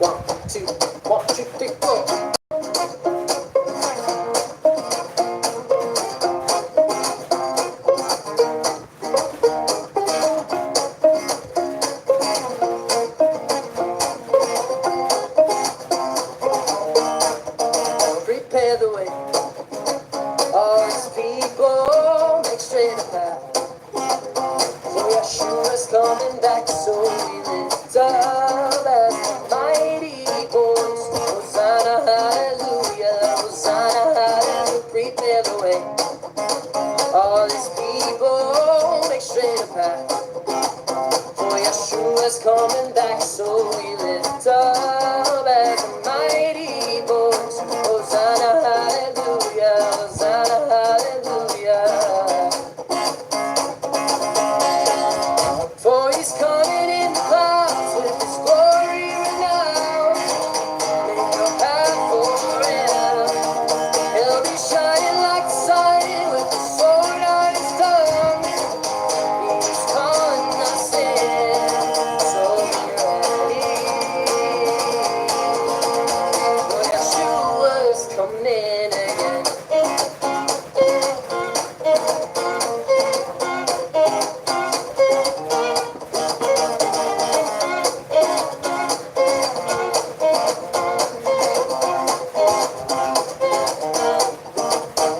1, 2, 1, 2, 3, 4. Prepare the way. All these people make straight a path. For Yeshua's coming back, so we lift up as mighty voice. Hosanna, hallelujah, Hosanna, hallelujah. Prepare the way. All these people make straight a path. For Yeshua's coming back, so we lift up as a mighty voice. Hosanna, hallelujah, Hosanna, hallelujah. For he's coming in the clouds with his glory renowned. Make a path for him. He'll be shining like the sun with the sword on his tongue. He's calling us in, so be ready. For Yeshua's coming again.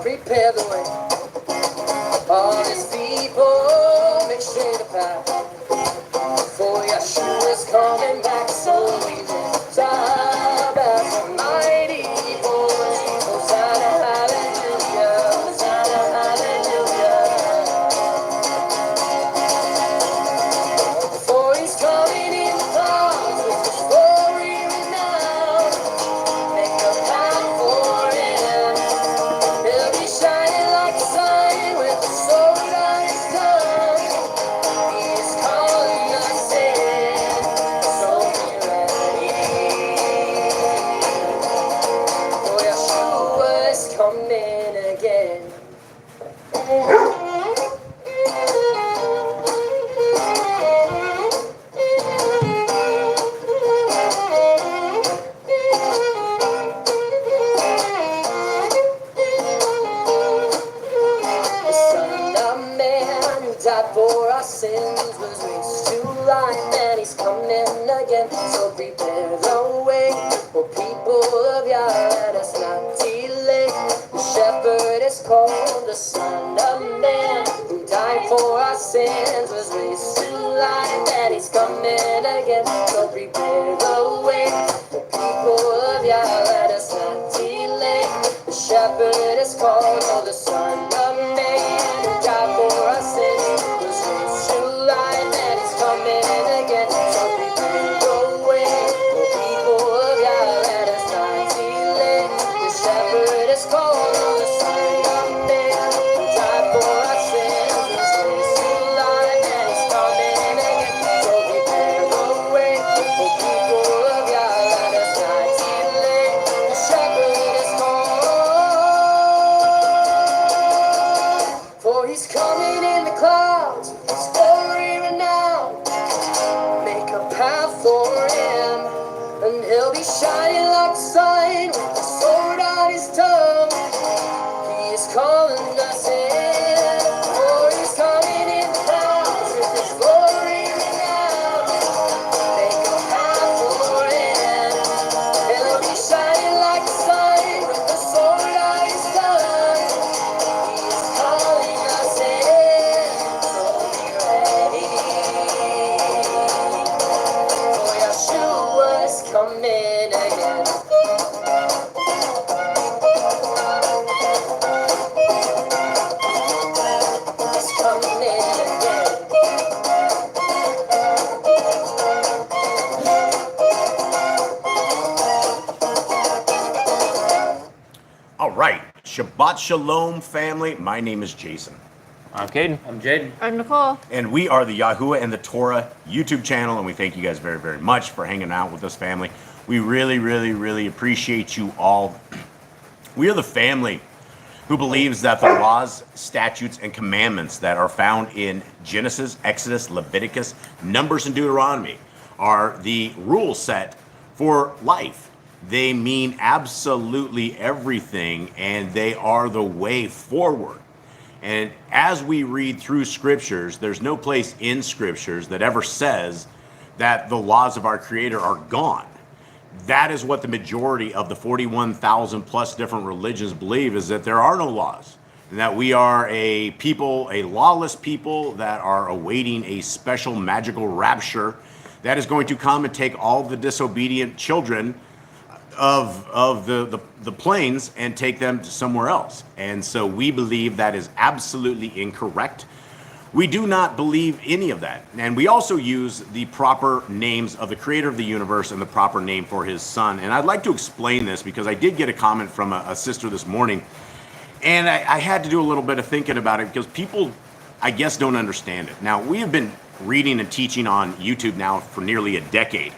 Prepare the way. All these people make straight a path. For Yeshua's coming back, so we lift up as a mighty voice. Hosanna, hallelujah, Hosanna, hallelujah. For he's coming in the clouds with his glory renowned. Make a path for him. He'll be shining like the sun with the sword on his tongue. He is calling us in, so be ready. For Yeshua is coming again. The Son of Man who died for our sins was raised to life, and he's coming again. So prepare the way, for people of Yah, let us not delay. The shepherd is called the Son of Man who died for our sins was raised to life, and he's coming again. So prepare the way, for people of Yah, let us not delay. The shepherd is called the Son of Man who died for our sins was raised to life, and he's coming again. So prepare the way, for people of Yah, let us not delay. The shepherd is called the Son of Man who died for our sins was raised to life, and he's coming again. So prepare the way, for people of Yah, let us not delay. The shepherd is called, for he's coming in the clouds, his glory renowned. Make a path for him, and he'll be shining like the sun with the sword on his tongue. He is calling us in, for he's coming in the clouds with his glory renowned. Make a path for him, he'll be shining like the sun with the sword on his tongue. He is calling us in, so be ready. For Yeshua's coming again. He's coming again. All right, Shabbat Shalom, family. My name is Jason, I'm Caden. I'm Jaden. I'm Nicole. and we are the Yahuwah and the Torah YouTube channel, and we thank you guys very, very much for hanging out with us, family. We really, really, really appreciate you all. We are the family who believes that the laws, statutes, and commandments that are found in Genesis, Exodus, Leviticus, Numbers, and Deuteronomy are the rule set for life. They mean absolutely everything, and they are the way forward. And as we read through scriptures, there's no place in scriptures that ever says that the laws of our Creator are gone. That is what the majority of the 41,000 plus different religions believe, is that there are no laws, and that we are a people, a lawless people that are awaiting a special magical rapture that is going to come and take all the disobedient children of the plains and take them to somewhere else. And so we believe that is absolutely incorrect. We do not believe any of that. And we also use the proper names of the Creator of the universe and the proper name for his Son. And I'd like to explain this because I did get a comment from a sister this morning, and I had to do a little bit of thinking about it because people, I guess, don't understand it. Now, we have been reading and teaching on YouTube now for nearly a decade.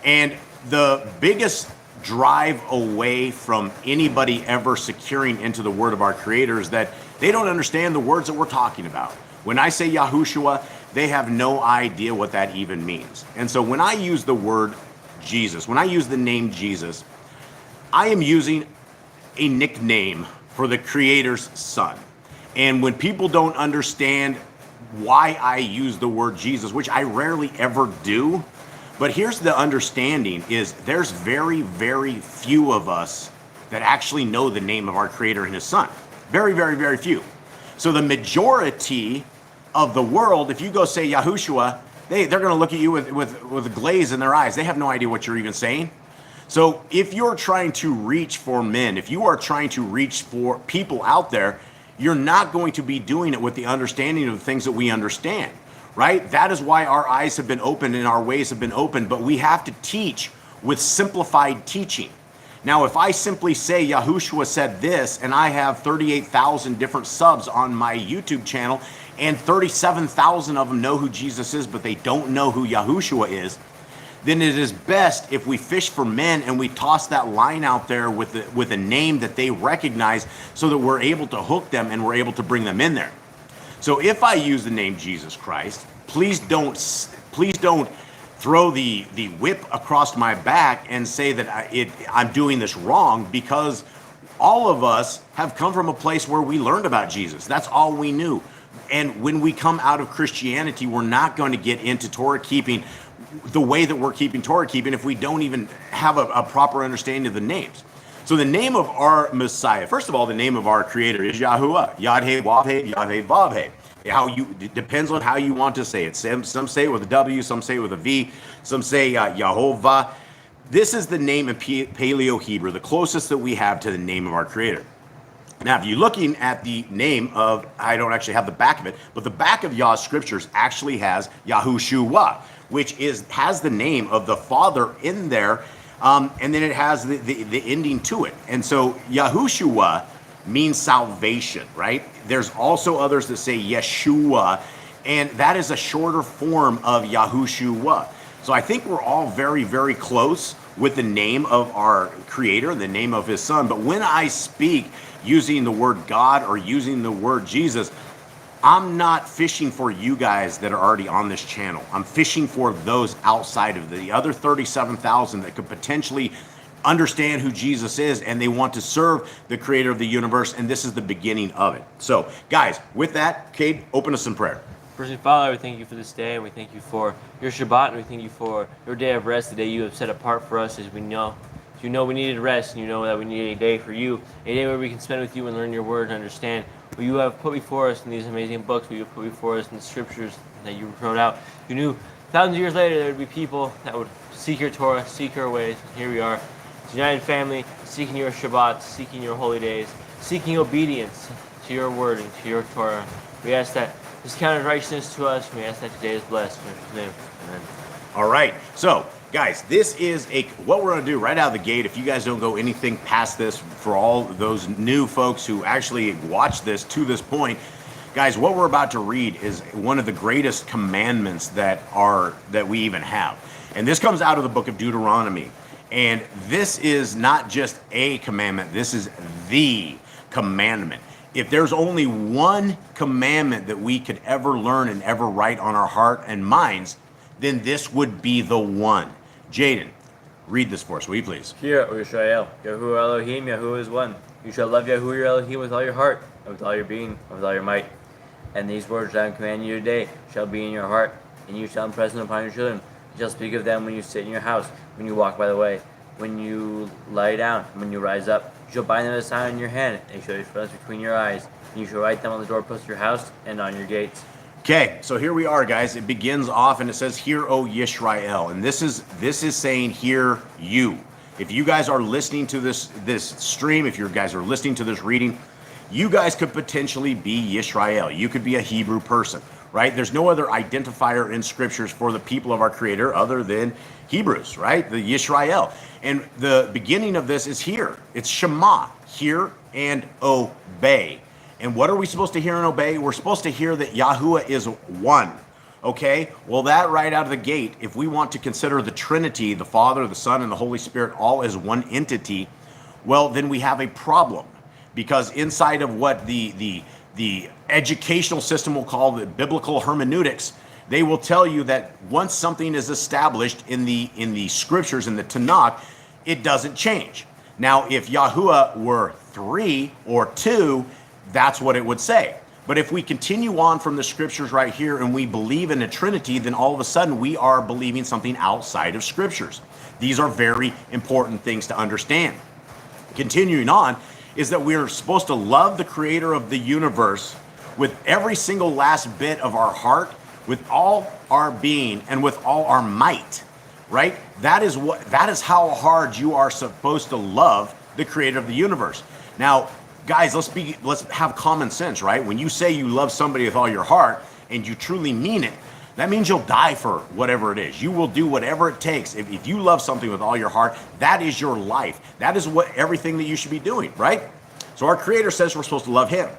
And the biggest drive away from anybody ever securing into the word of our Creator is that they don't understand the words that we're talking about. When I say Yahushua, they have no idea what that even means. And so when I use the word Jesus, when I use the name Jesus, I am using a nickname for the Creator's Son. And when people don't understand why I use the word Jesus, which I rarely ever do, but here's the understanding is there's very, very few of us that actually know the name of our Creator and his Son. Very, very, very few. So the majority of the world, if you go say Yahushua, they're going to look at you with a glaze in their eyes. They have no idea what you're even saying. So if you're trying to reach for men, if you are trying to reach for people out there, you're not going to be doing it with the understanding of the things that we understand. Right? That is why our eyes have been opened and our ways have been opened, but we have to teach with simplified teaching. Now, if I simply say Yahushua said this, and I have 38,000 different subs on my YouTube channel, and 37,000 of them know who Jesus is, but they don't know who Yahushua is, then it is best if we fish for men and we toss that line out there with a name that they recognize so that we're able to hook them and we're able to bring them in there. So if I use the name Jesus Christ, please don't throw the whip across my back and say that I'm doing this wrong, because all of us have come from a place where we learned about Jesus. That's all we knew. And when we come out of Christianity, we're not going to get into Torah keeping the way that we're keeping Torah keeping if we don't even have a proper understanding of the names. So the name of our Messiah, first of all, the name of our Creator is Yahuwah, Yad-He, Wav-He, Yad-He, Vav-He. It depends on how you want to say it. Some say it with a W, some say it with a V, some say Yahovah. This is the name in Paleo-Hebrew, the closest that we have to the name of our Creator. Now, if you're looking at the name of, I don't actually have the back of it, but the back of Yah Scriptures actually has Yahushua, which has the name of the Father in there, and then it has the ending to it. And so Yahushua means salvation, right? There's also others that say Yeshua, and that is a shorter form of Yahushua. So I think we're all very, very close with the name of our Creator, the name of his Son. But when I speak using the word God or using the word Jesus, I'm not fishing for you guys that are already on this channel. I'm fishing for those outside of the other 37,000 that could potentially understand who Jesus is, and they want to serve the Creator of the universe, and this is the beginning of it. So, guys, with that, Cade, open us in prayer. First, Father, we thank you for this day, and we thank you for your Shabbat, and we thank you for your day of rest, the day you have set apart for us, as we know. You know we needed rest, and you know that we need a day for you, a day where we can spend with you and learn your word and understand what you have put before us in these amazing books, what you have put before us in the scriptures that you wrote out. You knew thousands of years later there would be people that would seek your Torah, seek your ways. Here we are, united family, seeking your Shabbat, seeking your holy days, seeking obedience to your word and to your Torah. We ask that this counted righteousness to us. We ask that today is blessed. In His name, amen. All right. So, guys, this is what we're going to do right out of the gate. If you guys don't go anything past this, for all those new folks who actually watch this to this point, guys, what we're about to read is one of the greatest commandments that we even have. And this comes out of the book of Deuteronomy. And this is not just a commandment, this is the commandment. If there's only one commandment that we could ever learn and ever write on our heart and minds, then this would be the one. Jaden, Read this for us, will you please? Hear, O Israel, Yahuwah Elohim, Yahuwah is one. You shall love Yahuwah your Elohim with all your heart, and with all your being, and with all your might. And these words that I am commanding you today shall be in your heart, and you shall impress them upon your children. You shall speak of them when you sit in your house, when you walk by the way, when you lie down, and when you rise up. You shall bind them as a sign in your hand, and you shall be fronts between your eyes. And you shall write them on the doorposts of your house and on your gates. Okay, so here we are, guys. It begins off and it says, "Hear, O Yisrael," and this is saying, "Hear you." If you guys are listening to this stream, if you guys are listening to this reading, you guys could potentially be Yisrael. You could be a Hebrew person, right? There's no other identifier in scriptures for the people of our Creator other than Hebrews, right? The Yisrael. And the beginning of this is here. It's Shema, hear and obey. And what are we supposed to hear and obey? We're supposed to hear that Yahuwah is one. Okay? Well, that right out of the gate, if we want to consider the Trinity, the Father, the Son, and the Holy Spirit all as one entity, well, then we have a problem. Because inside of what the educational system will call the biblical hermeneutics, they will tell you that once something is established in the scriptures, in the Tanakh, it doesn't change. Now, if Yahuwah were 3 or 2, that's what it would say. But if we continue on from the scriptures right here and we believe in a Trinity, then all of a sudden we are believing something outside of scriptures. These are very important things to understand. Continuing on is that we're supposed to love the Creator of the universe with every single last bit of our heart, with all our being, and with all our might, right? That is how hard you are supposed to love the Creator of the universe. Now, guys, let's have common sense, right? When you say you love somebody with all your heart and you truly mean it, that means you'll die for whatever it is. You will do whatever it takes. If you love something with all your heart, that is your life. That is everything that you should be doing, right? So our Creator says we're supposed to love Him.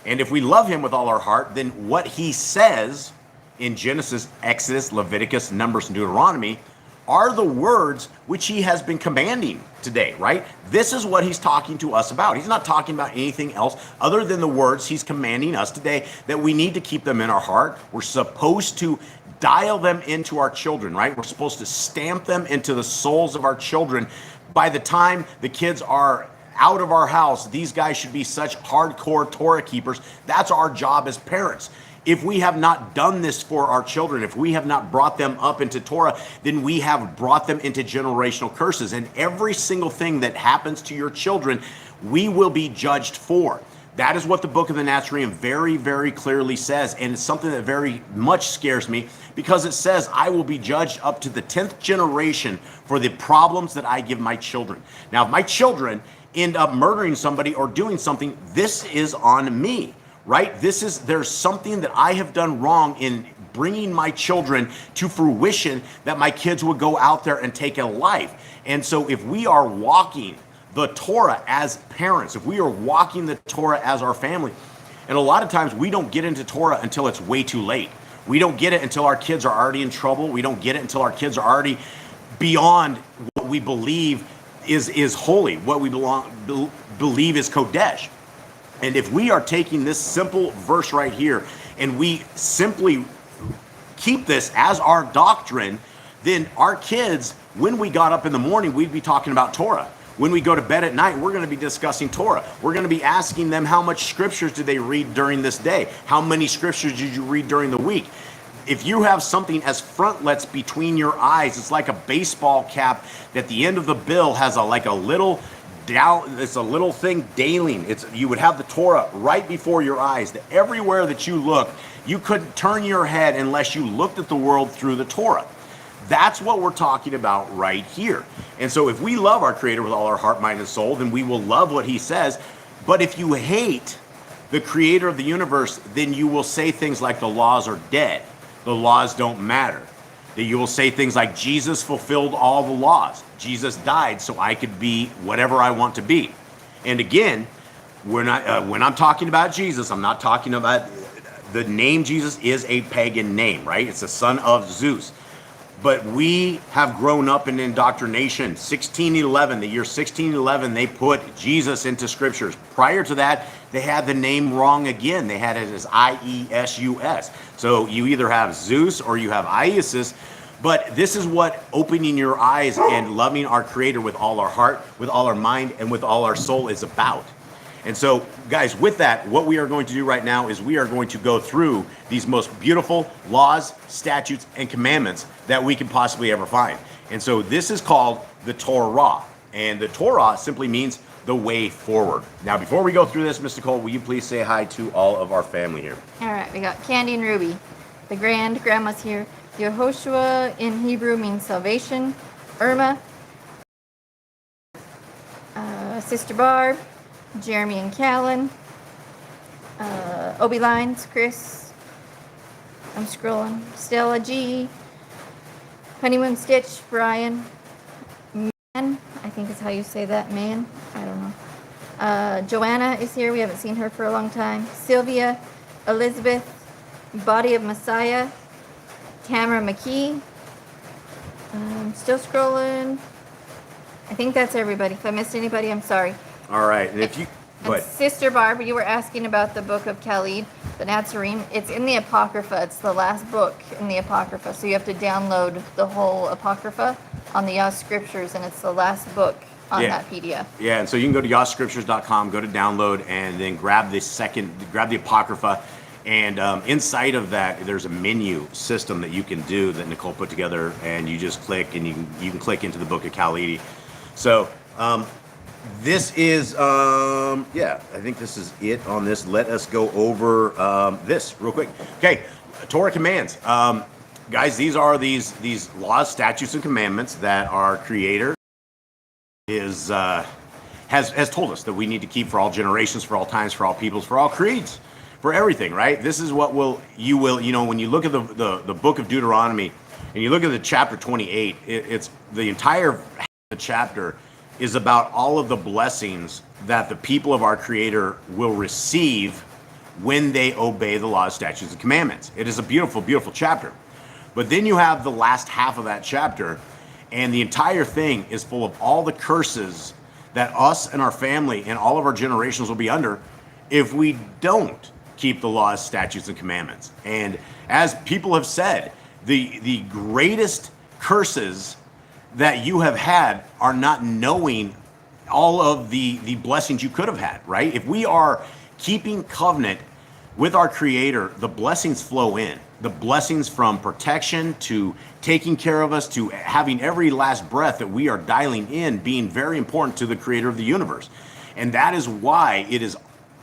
And if we love Him with all our heart, then what He says in Genesis, Exodus, Leviticus, Numbers, and Deuteronomy are the words which He has been commanding today, right? This is what He's talking to us about. He's not talking about anything else other than the words He's commanding us today, that we need to keep them in our heart. We're supposed to dial them into our children, right? We're supposed to stamp them into the souls of our children. By the time the kids are out of our house, these guys should be such hardcore Torah keepers. That's our job as parents. If we have not done this for our children, if we have not brought them up into Torah, then we have brought them into generational curses. And every single thing that happens to your children, we will be judged for. That is what the book of the Nazarene very, very clearly says. And it's something that very much scares me, because it says I will be judged up to the 10th generation for the problems that I give my children. Now, if my children end up murdering somebody or doing something, this is on me. Right? There's something that I have done wrong in bringing my children to fruition, that my kids would go out there and take a life. And so if we are walking the Torah as parents, if we are walking the Torah as our family, and a lot of times we don't get into Torah until it's way too late. We don't get it until our kids are already in trouble. We don't get it until our kids are already beyond what we believe is holy, what we believe is Kodesh. And if we are taking this simple verse right here and we simply keep this as our doctrine, then our kids, when we got up in the morning, we'd be talking about Torah. When we go to bed at night, we're going to be discussing Torah. We're going to be asking them how much scriptures did they read during this day? How many scriptures did you read during the week? If you have something as frontlets between your eyes, it's like a baseball cap that the end of the bill has a little down, it's a little thing dangling. You would have the Torah right before your eyes, that everywhere that you look, you couldn't turn your head unless you looked at the world through the Torah. That's what we're talking about right here. And so if we love our Creator with all our heart, mind, and soul, then we will love what He says. But if you hate the Creator of the universe, then you will say things like the laws are dead. The laws don't matter. That you will say things like Jesus fulfilled all the laws. Jesus died so I could be whatever I want to be. And again, when I'm talking about Jesus, I'm not talking about the name Jesus is a pagan name, right? It's the son of Zeus. But we have grown up in indoctrination. 1611, the year 1611, they put Jesus into scriptures. Prior to that, they had the name wrong again. They had it as Iesus. So you either have Zeus or you have Iesus. But this is what opening your eyes and loving our Creator with all our heart, with all our mind, and with all our soul is about. And so, guys, with that, what we are going to do right now is we are going to go through these most beautiful laws, statutes, and commandments that we can possibly ever find. And so this is called the Torah. And the Torah simply means the way forward. Now, before we go through this, Mr. Cole, will you please say hi to all of our family here? All right, we got Candy and Ruby. The grandma's here. Yehoshua in Hebrew means salvation. Irma. Sister Barb. Jeremy and Callan. Obi Lines, Chris. I'm scrolling. Stella G. Honeymoon Stitch, Brian. Man, I think is how you say that, man. I don't know. Joanna is here. We haven't seen her for a long time. Sylvia, Elizabeth, Body of Messiah, Tamara McKee. Still scrolling. I think that's everybody. If I missed anybody, I'm sorry. All right, and if you... Go And ahead. Sister Barb, you were asking about the book of Khalid, the Nazarene. It's in the Apocrypha. It's the last book in the Apocrypha. So you have to download the whole Apocrypha on the Yah Scriptures, and it's the last book on that PDF. Yeah, and so you can go to yahscriptures.com, go to download, and then grab the Apocrypha. And inside of that, there's a menu system that you can do that Nicole put together, and you just click, and you can click into the book of Khalid. So this is, I think this is it on this. Let us go over this real quick. Okay, Torah commands. Guys, these are these laws, statutes, and commandments that our Creator has told us that we need to keep for all generations, for all times, for all peoples, for all creeds, for everything, right? This is what when you look at the book of Deuteronomy and you look at the chapter 28, it's the entire chapter is about all of the blessings that the people of our Creator will receive when they obey the laws, statutes, and commandments. It is a beautiful, beautiful chapter. But then you have the last half of that chapter, and the entire thing is full of all the curses that us and our family and all of our generations will be under if we don't keep the laws, statutes, and commandments. And as people have said, the greatest curses that you have had are not knowing all of the blessings you could have had, right? If we are keeping covenant with our Creator, the blessings flow in. The blessings from protection to taking care of us to having every last breath that we are dialing in being very important to the Creator of the universe. And that is why it is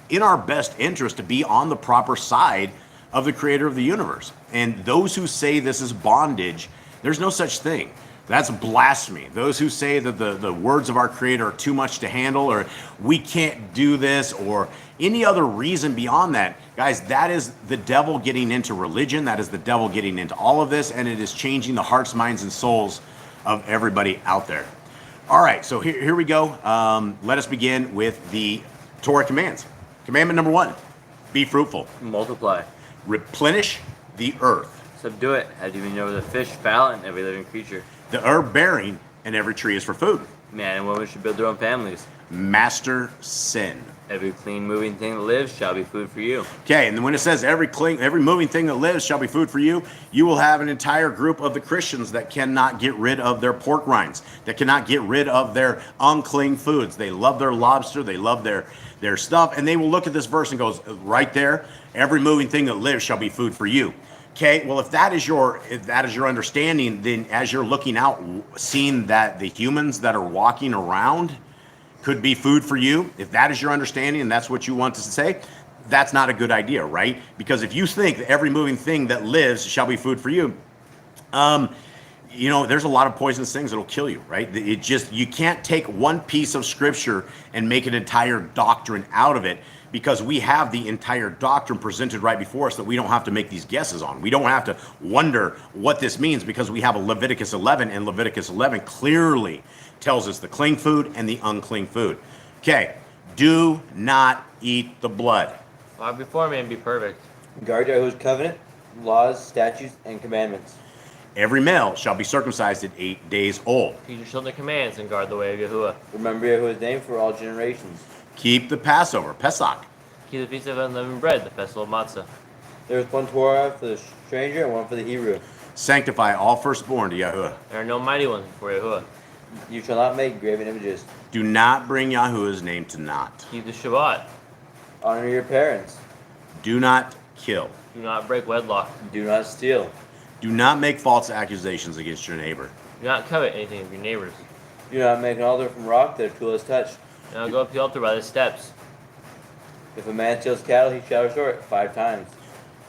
in our best interest to be on the proper side of the Creator of the universe. And those who say this is bondage, there's no such thing. That's blasphemy. Those who say that the words of our Creator are too much to handle, or we can't do this, or any other reason beyond that, guys, that is the devil getting into religion. That is the devil getting into all of this, and it is changing the hearts, minds, and souls of everybody out there. All right, so here we go. Let us begin with the Torah commands. Commandment number 1, be fruitful. Multiply. Replenish the earth. Subdue it. Have dominion over the fish, fowl, and every living creature. The herb bearing, and every tree is for food. Man and woman should build their own families. Master sin. Every clean moving thing that lives shall be food for you. Okay, and then when it says every moving thing that lives shall be food for you, you will have an entire group of the Christians that cannot get rid of their pork rinds, that cannot get rid of their unclean foods. They love their lobster, they love their stuff, and they will look at this verse and goes, right there, every moving thing that lives shall be food for you. Okay, well, if that is your understanding, then as you're looking out, seeing that the humans that are walking around could be food for you, if that is your understanding and that's what you want to say, that's not a good idea, right? Because if you think that every moving thing that lives shall be food for you, there's a lot of poisonous things that'll kill you, right? You can't take one piece of scripture and make an entire doctrine out of it, because we have the entire doctrine presented right before us that we don't have to make these guesses on. We don't have to wonder what this means, because we have a Leviticus 11, and Leviticus 11 clearly tells us the clean food and the unclean food. Okay, do not eat the blood. Walk before me and be perfect. Guard Yahweh's covenant, laws, statutes, and commandments. Every male shall be circumcised at 8 days old. Teach your children the commands and guard the way of Yahuwah. Remember Yahweh's name for all generations. Keep the Passover, Pesach. Keep the feast of unleavened bread, the festival of matzah. There is one Torah for the stranger and one for the Hebrew. Sanctify all firstborn to Yahuwah. There are no mighty ones before Yahuwah. You shall not make graven images. Do not bring Yahuwah's name to naught. Keep the Shabbat. Honor your parents. Do not kill. Do not break wedlock. Do not steal. Do not make false accusations against your neighbor. Do not covet anything of your neighbor's. Do not make an altar from rock that a tool has touched. Do not go up the altar by the steps. If a man steals cattle, he shall restore it 5 times.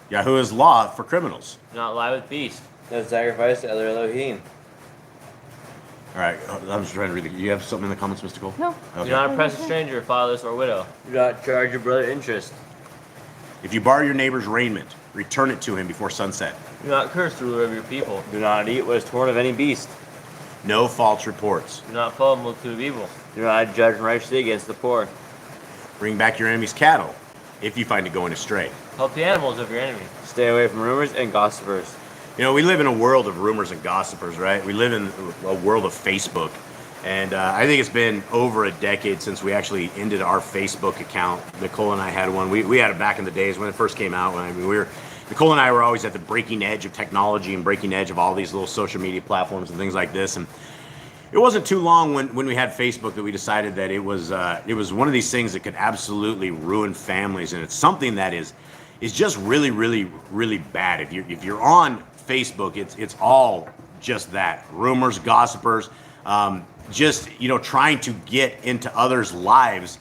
Yahuwah's law for criminals. Do not lie with beasts. No sacrifice to other Elohim. All right, I'm just trying to read it. You have something in the comments, Mr. Cole? No. Do not oppress a stranger, fatherless, or widow. Do not charge your brother interest. If you borrow your neighbor's raiment, return it to him before sunset. Do not curse the ruler of your people. Do not eat what is torn of any beast. No false reports. Do not follow the multitude of evil. Do not judge righteously against the poor. Bring back your enemy's cattle if you find it going astray. Help the animals of your enemy. Stay away from rumors and gossipers. You know, we live in a world of rumors and gossipers, right? We live in a world of Facebook. And I think it's been over a decade since we actually ended our Facebook account. Nicole and I had one. We had it back in the days when it first came out. Nicole and I were always at the breaking edge of technology and breaking edge of all these little social media platforms and things like this. And it wasn't too long when we had Facebook that we decided that it was one of these things that could absolutely ruin families. And it's something that is just really, really, really bad. If you're on Facebook, it's all just that. Rumors, gossipers, just, trying to get into others' lives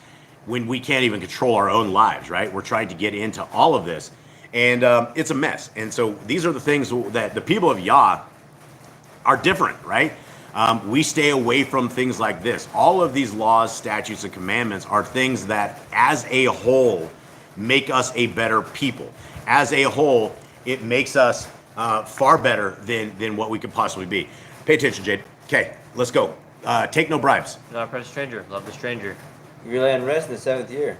when we can't even control our own lives, right? We're trying to get into all of this, and it's a mess. And so these are the things that the people of Yah are different, right? We stay away from things like this. All of these laws, statutes, and commandments are things that, as a whole, make us a better people. As a whole, it makes us far better than what we could possibly be. Pay attention, Jade. Okay, let's go. Take no bribes. Do not oppress a stranger. Love the stranger. Your land rests in the 7th year.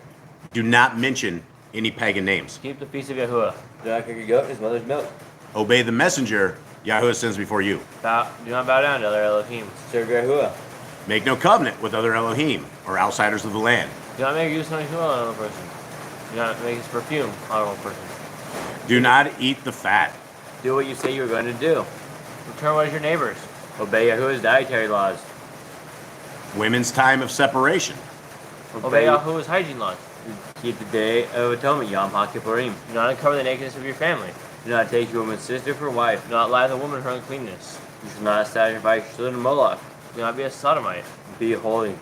Do not mention any pagan names. Keep the feast of Yahuwah. Do not cook your goat in his mother's milk. Obey the messenger Yahuwah sends before you. Do not bow down to other Elohim. Serve Yahuwah. Make no covenant with other Elohim or outsiders of the land. Do not make use of Yahuwah on another person. Do not make his perfume on another person. Do not eat the fat. Do what you say you are going to do. Return what is your neighbor's. Obey Yahuwah's dietary laws. Women's time of separation. Obey Yahuwah's hygiene laws. Keep the day of atonement, Yom HaKippurim. Do not uncover the nakedness of your family. Do not take your woman's sister for wife. Do not lie with a woman her uncleanness. You shall not sacrifice your children to Moloch. Do not be a sodomite. Be holy.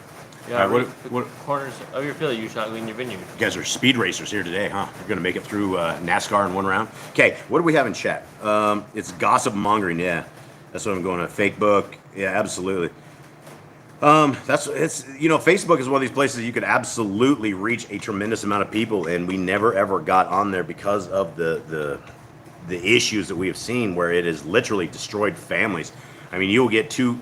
Do not All right, reap the corners of your field. You shall not glean your vineyard. You guys are speed racers here today, huh? You're going to make it through NASCAR in one round? Okay, what do we have in chat? It's gossip mongering, yeah. That's what I'm going to. Facebook, yeah, absolutely. Facebook is one of these places you could absolutely reach a tremendous amount of people, and we never ever got on there because of the issues that we have seen where it has literally destroyed families. I mean, you'll get two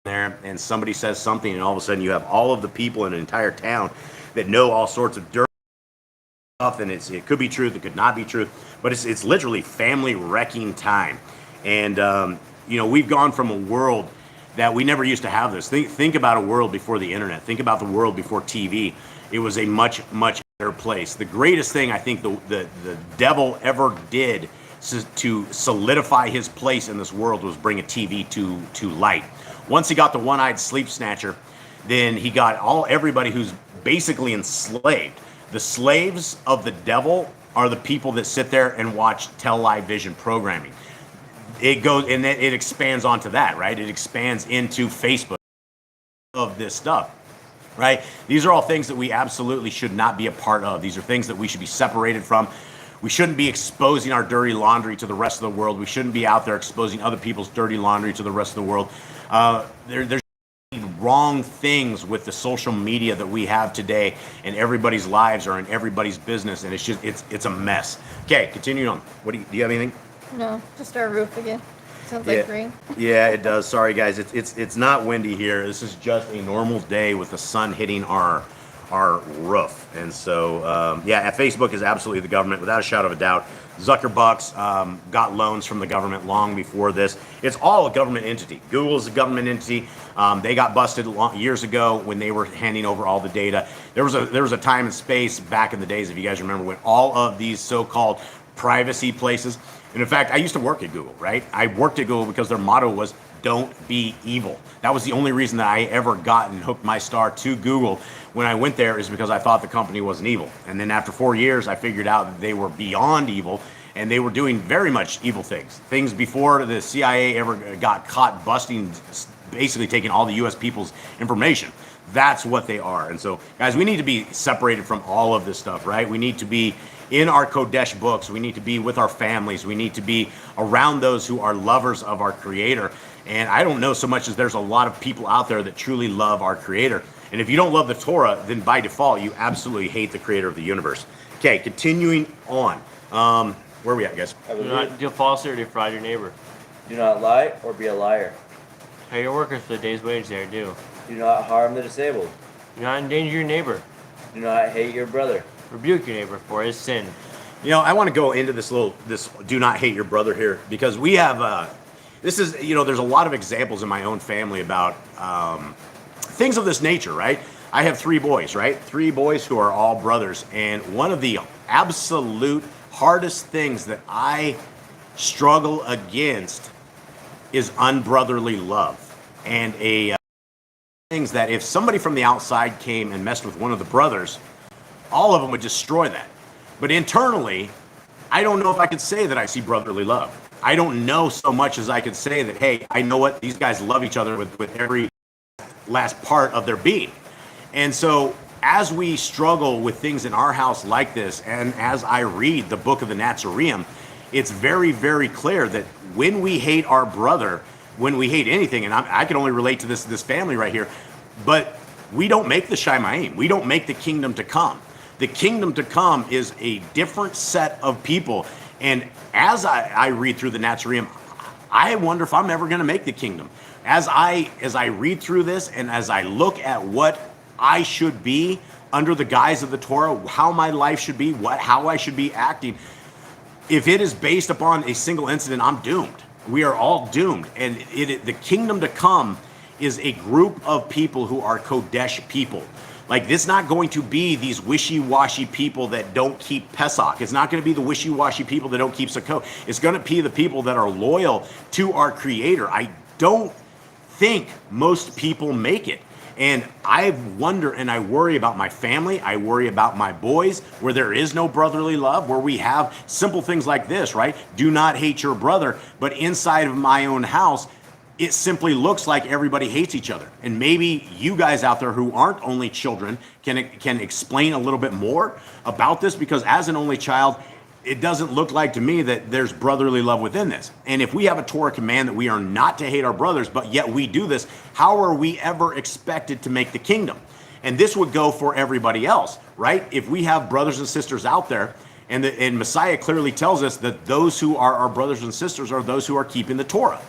there, and somebody says something, and all of a sudden you have all of the people in an entire town that know all sorts of dirt stuff, and it could be truth, it could not be truth, but it's literally family wrecking time. And we've gone from a world that we never used to have this. Think about a world before the internet. Think about the world before TV. It was a much, much better place. The greatest thing I think the devil ever did to solidify his place in this world was bring a TV to light. Once he got the one-eyed sleep snatcher, then he got everybody who's basically enslaved. The slaves of the devil are the people that sit there and watch television programming. It goes and it expands onto that, right? It expands into Facebook of this stuff, right? These are all things that we absolutely should not be a part of. These are things that we should be separated from. We shouldn't be exposing our dirty laundry to the rest of the world. We shouldn't be out there exposing other people's dirty laundry to the rest of the world. There's wrong things with the social media that we have today, and everybody's lives are in everybody's business, and it's a mess. Okay, continuing on. Do you have anything? No, just our roof again. Sounds like rain. Yeah, it does. Sorry, guys. It's not windy here. This is just a normal day with the sun hitting our roof. And so, Facebook is absolutely the government, without a shadow of a doubt. Zuckerbucks got loans from the government long before this. It's all a government entity. Google is a government entity. They got busted years ago when they were handing over all the data. There was a time and space back in the days, if you guys remember, when all of these so-called privacy places, And in fact, I used to work at Google, right? I worked at Google because their motto was, don't be evil. That was the only reason that I ever got and hooked my star to Google when I went there, is because I thought the company wasn't evil. And then after 4 years, I figured out that they were beyond evil, and they were doing very much evil things. Things before the CIA ever got caught busting, basically taking all the US people's information. That's what they are. And so, guys, we need to be separated from all of this stuff, right? We need to be in our Kodesh books. We need to be with our families. We need to be around those who are lovers of our Creator. And I don't know so much as there's a lot of people out there that truly love our Creator. And if you don't love the Torah, then by default, you absolutely hate the Creator of the universe. Okay, continuing on. Where are we at, guys? Do not deal falsely or defraud your neighbor. Do not lie or be a liar. Pay your workers for the day's wage they are due. Do not harm the disabled. Do not endanger your neighbor. Do not hate your brother. Rebuke your neighbor for his sin. You know, I want to go into this do not hate your brother here, because we have, this is, you know, there's a lot of examples in my own family about things of this nature, right? I have 3 boys, right? 3 boys who are all brothers. And one of the absolute hardest things that I struggle against is unbrotherly love. And things that if somebody from the outside came and messed with one of the brothers, all of them would destroy that. But internally, I don't know if I could say that I see brotherly love. I don't know so much as I could say that, hey, I know what these guys love each other with every last part of their being. And so as we struggle with things in our house like this, and as I read the book of the Nazarene, it's very, very clear that when we hate our brother, when we hate anything, and I can only relate to this family right here, but we don't make the Shamayim. We don't make the kingdom to come. The kingdom to come is a different set of people. And as I read through the Nazarene, I wonder if I'm ever going to make the kingdom. As I read through this, and as I look at what I should be under the guise of the Torah, how my life should be, how I should be acting, if it is based upon a single incident, I'm doomed. We are all doomed. And the kingdom to come is a group of people who are Kodesh people. Like, it's not going to be these wishy-washy people that don't keep Pesach. It's not going to be the wishy-washy people that don't keep Sukkot. It's going to be the people that are loyal to our Creator. I don't think most people make it. And I wonder and I worry about my family. I worry about my boys, where there is no brotherly love, where we have simple things like this, right? Do not hate your brother. But inside of my own house, it simply looks like everybody hates each other. And maybe you guys out there who aren't only children can explain a little bit more about this, because as an only child, it doesn't look like to me that there's brotherly love within this. And if we have a Torah command that we are not to hate our brothers, but yet we do this, how are we ever expected to make the kingdom? And this would go for everybody else, right? If we have brothers and sisters out there, and Messiah clearly tells us that those who are our brothers and sisters are those who are keeping the Torah.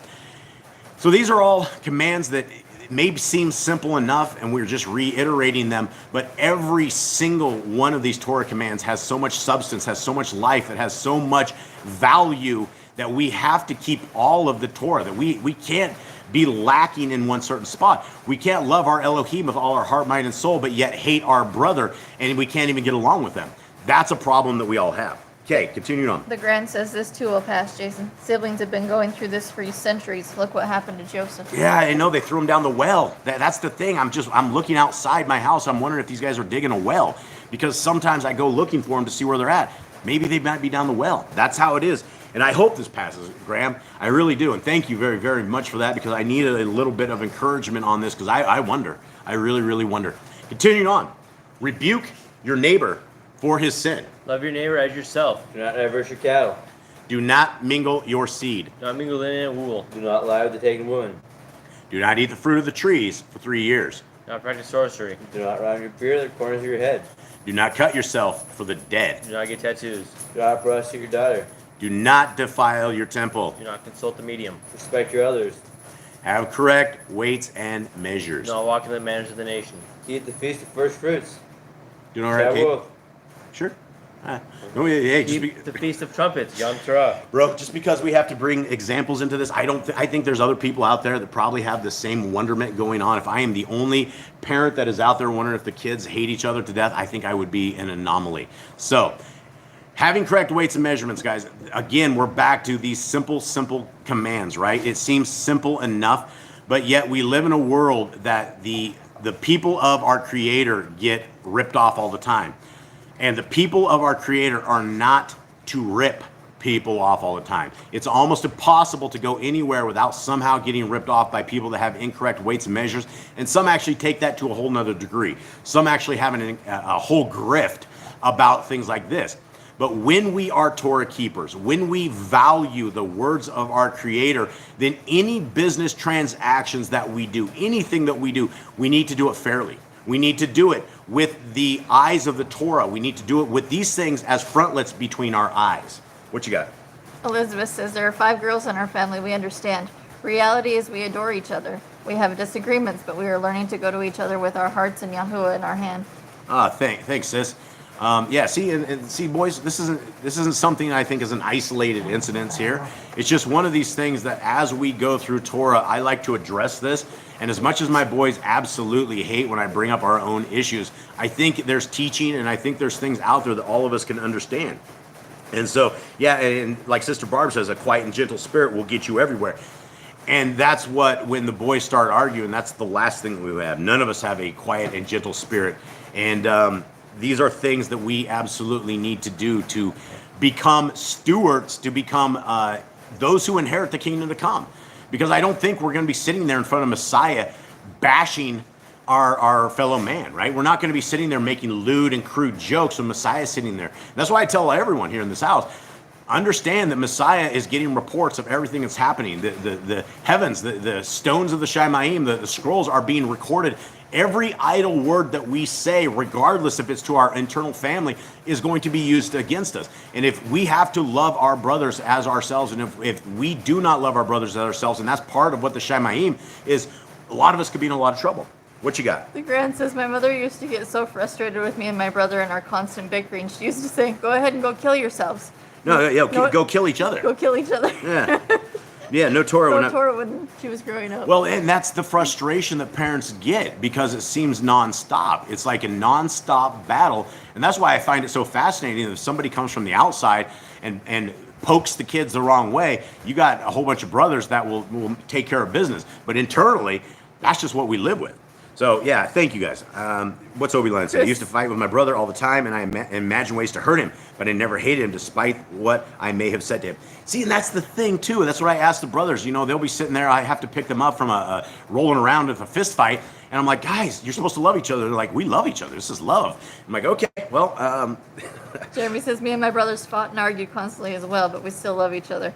So these are all commands that may seem simple enough, and we're just reiterating them, but every single one of these Torah commands has so much substance, has so much life, it has so much value that we have to keep all of the Torah, that we can't be lacking in one certain spot. We can't love our Elohim with all our heart, mind, and soul, but yet hate our brother, and we can't even get along with them. That's a problem that we all have. Okay, continuing on. The Grand says this too will pass, Jason. Siblings have been going through this for centuries. Look what happened to Joseph. Yeah, I know, they threw him down the well. That's the thing. I'm looking outside my house. I'm wondering if these guys are digging a well, because sometimes I go looking for them to see where they're at. Maybe they might be down the well. That's how it is. And I hope this passes, Graham. I really do. And thank you very, very much for that, because I needed a little bit of encouragement on this, because I wonder. I really, really wonder. Continuing on. Rebuke your neighbor for his sin. Love your neighbor as yourself. Do not divert your cattle. Do not mingle your seed. Do not mingle linen and wool. Do not lie with the taken woman. Do not eat the fruit of the trees for 3 years. Do not practice sorcery. Do not round your beard at the corners of your head. Do not cut yourself for the dead. Do not get tattoos. Do not prostitute your daughter. Do not defile your temple. Do not consult the medium. Respect your elders. Have correct weights and measures. Do not walk in the manners of the nation. Eat the feast of first fruits. Doing all right, Kate? Shavuot. Sure. No, hey, Keep the Feast of Trumpets, Yom Torah. bro, just because we have to bring examples into this, I think there's other people out there that probably have the same wonderment going on. If I am the only parent that is out there wondering if the kids hate each other to death, I think I would be an anomaly. So, Having correct weights and measurements, guys. Again, we're back to these simple commands, right? It seems simple enough, but yet we live in a world that the people of our Creator get ripped off all the time. And the people of our Creator are not to rip people off all the time. It's almost impossible to go anywhere without somehow getting ripped off by people that have incorrect weights and measures. And some actually take that to a whole nother degree. Some actually have a whole grift about things like this. But when we are Torah keepers, when we value the words of our Creator, then any business transactions that we do, anything that we do, we need to do it fairly. We need to do it with the eyes of the Torah. We need to do it with these things as frontlets between our eyes. What you got? Elizabeth says, there are 5 girls in our family. We understand. Reality is we adore each other. We have disagreements, but we are learning to go to each other with our hearts and Yahuwah in our hand. Thanks, sis. Yeah, see, and see, boys, this isn't something I think is an isolated incident here. It's just one of these things that as we go through Torah, I like to address this. And as much as my boys absolutely hate when I bring up our own issues, I think there's teaching and I think there's things out there that all of us can understand. And so, yeah, and like Sister Barb says, a quiet and gentle spirit will get you everywhere. And that's what, when the boys start arguing, that's the last thing we have. None of us have a quiet and gentle spirit. And these are things that we absolutely need to do to become stewards, to become those who inherit the kingdom to come. Because I don't think we're going to be sitting there in front of Messiah bashing our fellow man, right? We're not going to be sitting there making lewd and crude jokes when Messiah is sitting there. That's why I tell everyone here in this house, understand that Messiah is getting reports of everything that's happening. The heavens, the stones of the Shamayim, the scrolls are being recorded. Every idle word that we say, regardless if it's to our internal family, is going to be used against us. And if we have to love our brothers as ourselves, and if we do not love our brothers as ourselves, and that's part of what the Shamayim is, a lot of us could be in a lot of trouble. What you got? The Grand says, my mother used to get so frustrated with me and my brother and our constant bickering. She used to say, go ahead and go kill yourselves. Go kill each other. Go kill each other. Yeah. Yeah, no Torah. No Torah when she was growing up. Well, and that's the frustration that parents get because it seems nonstop. It's like a nonstop battle. And that's why I find it so fascinating that if somebody comes from the outside and pokes the kids the wrong way, you got a whole bunch of brothers that will take care of business. But internally, that's just what we live with. So, yeah, thank you guys. What's Obi-Wan say? I used to fight with my brother all the time, and I imagine ways to hurt him, but I never hated him despite what I may have said to him. See, and that's the thing, too. That's what I ask the brothers. You know, they'll be sitting there. I have to pick them up from a rolling around with a fist fight, and I'm like, guys, you're supposed to love each other. They're like, we love each other. This is love. I'm like, okay, well. Jeremy says, me and my brothers fought and argued constantly as well, but we still love each other.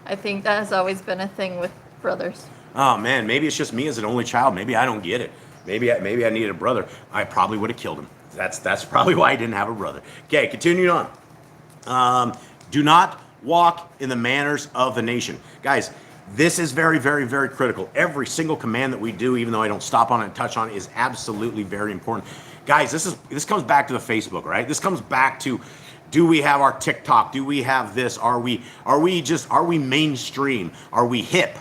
I think that has always been a thing with brothers. Oh, man, maybe it's just me as an only child. Maybe I don't get it. Maybe I needed a brother. I probably would have killed him. That's probably why I didn't have a brother. Okay, continuing on. Do not walk in the manners of the nation. Guys, this is very, very, very critical. Every single command that we do, even though I don't stop on it and touch on it, is absolutely very important. Guys, this comes back to the Facebook, right? This comes back to, do we have our TikTok? Do we have this? Are we mainstream? Are we hip?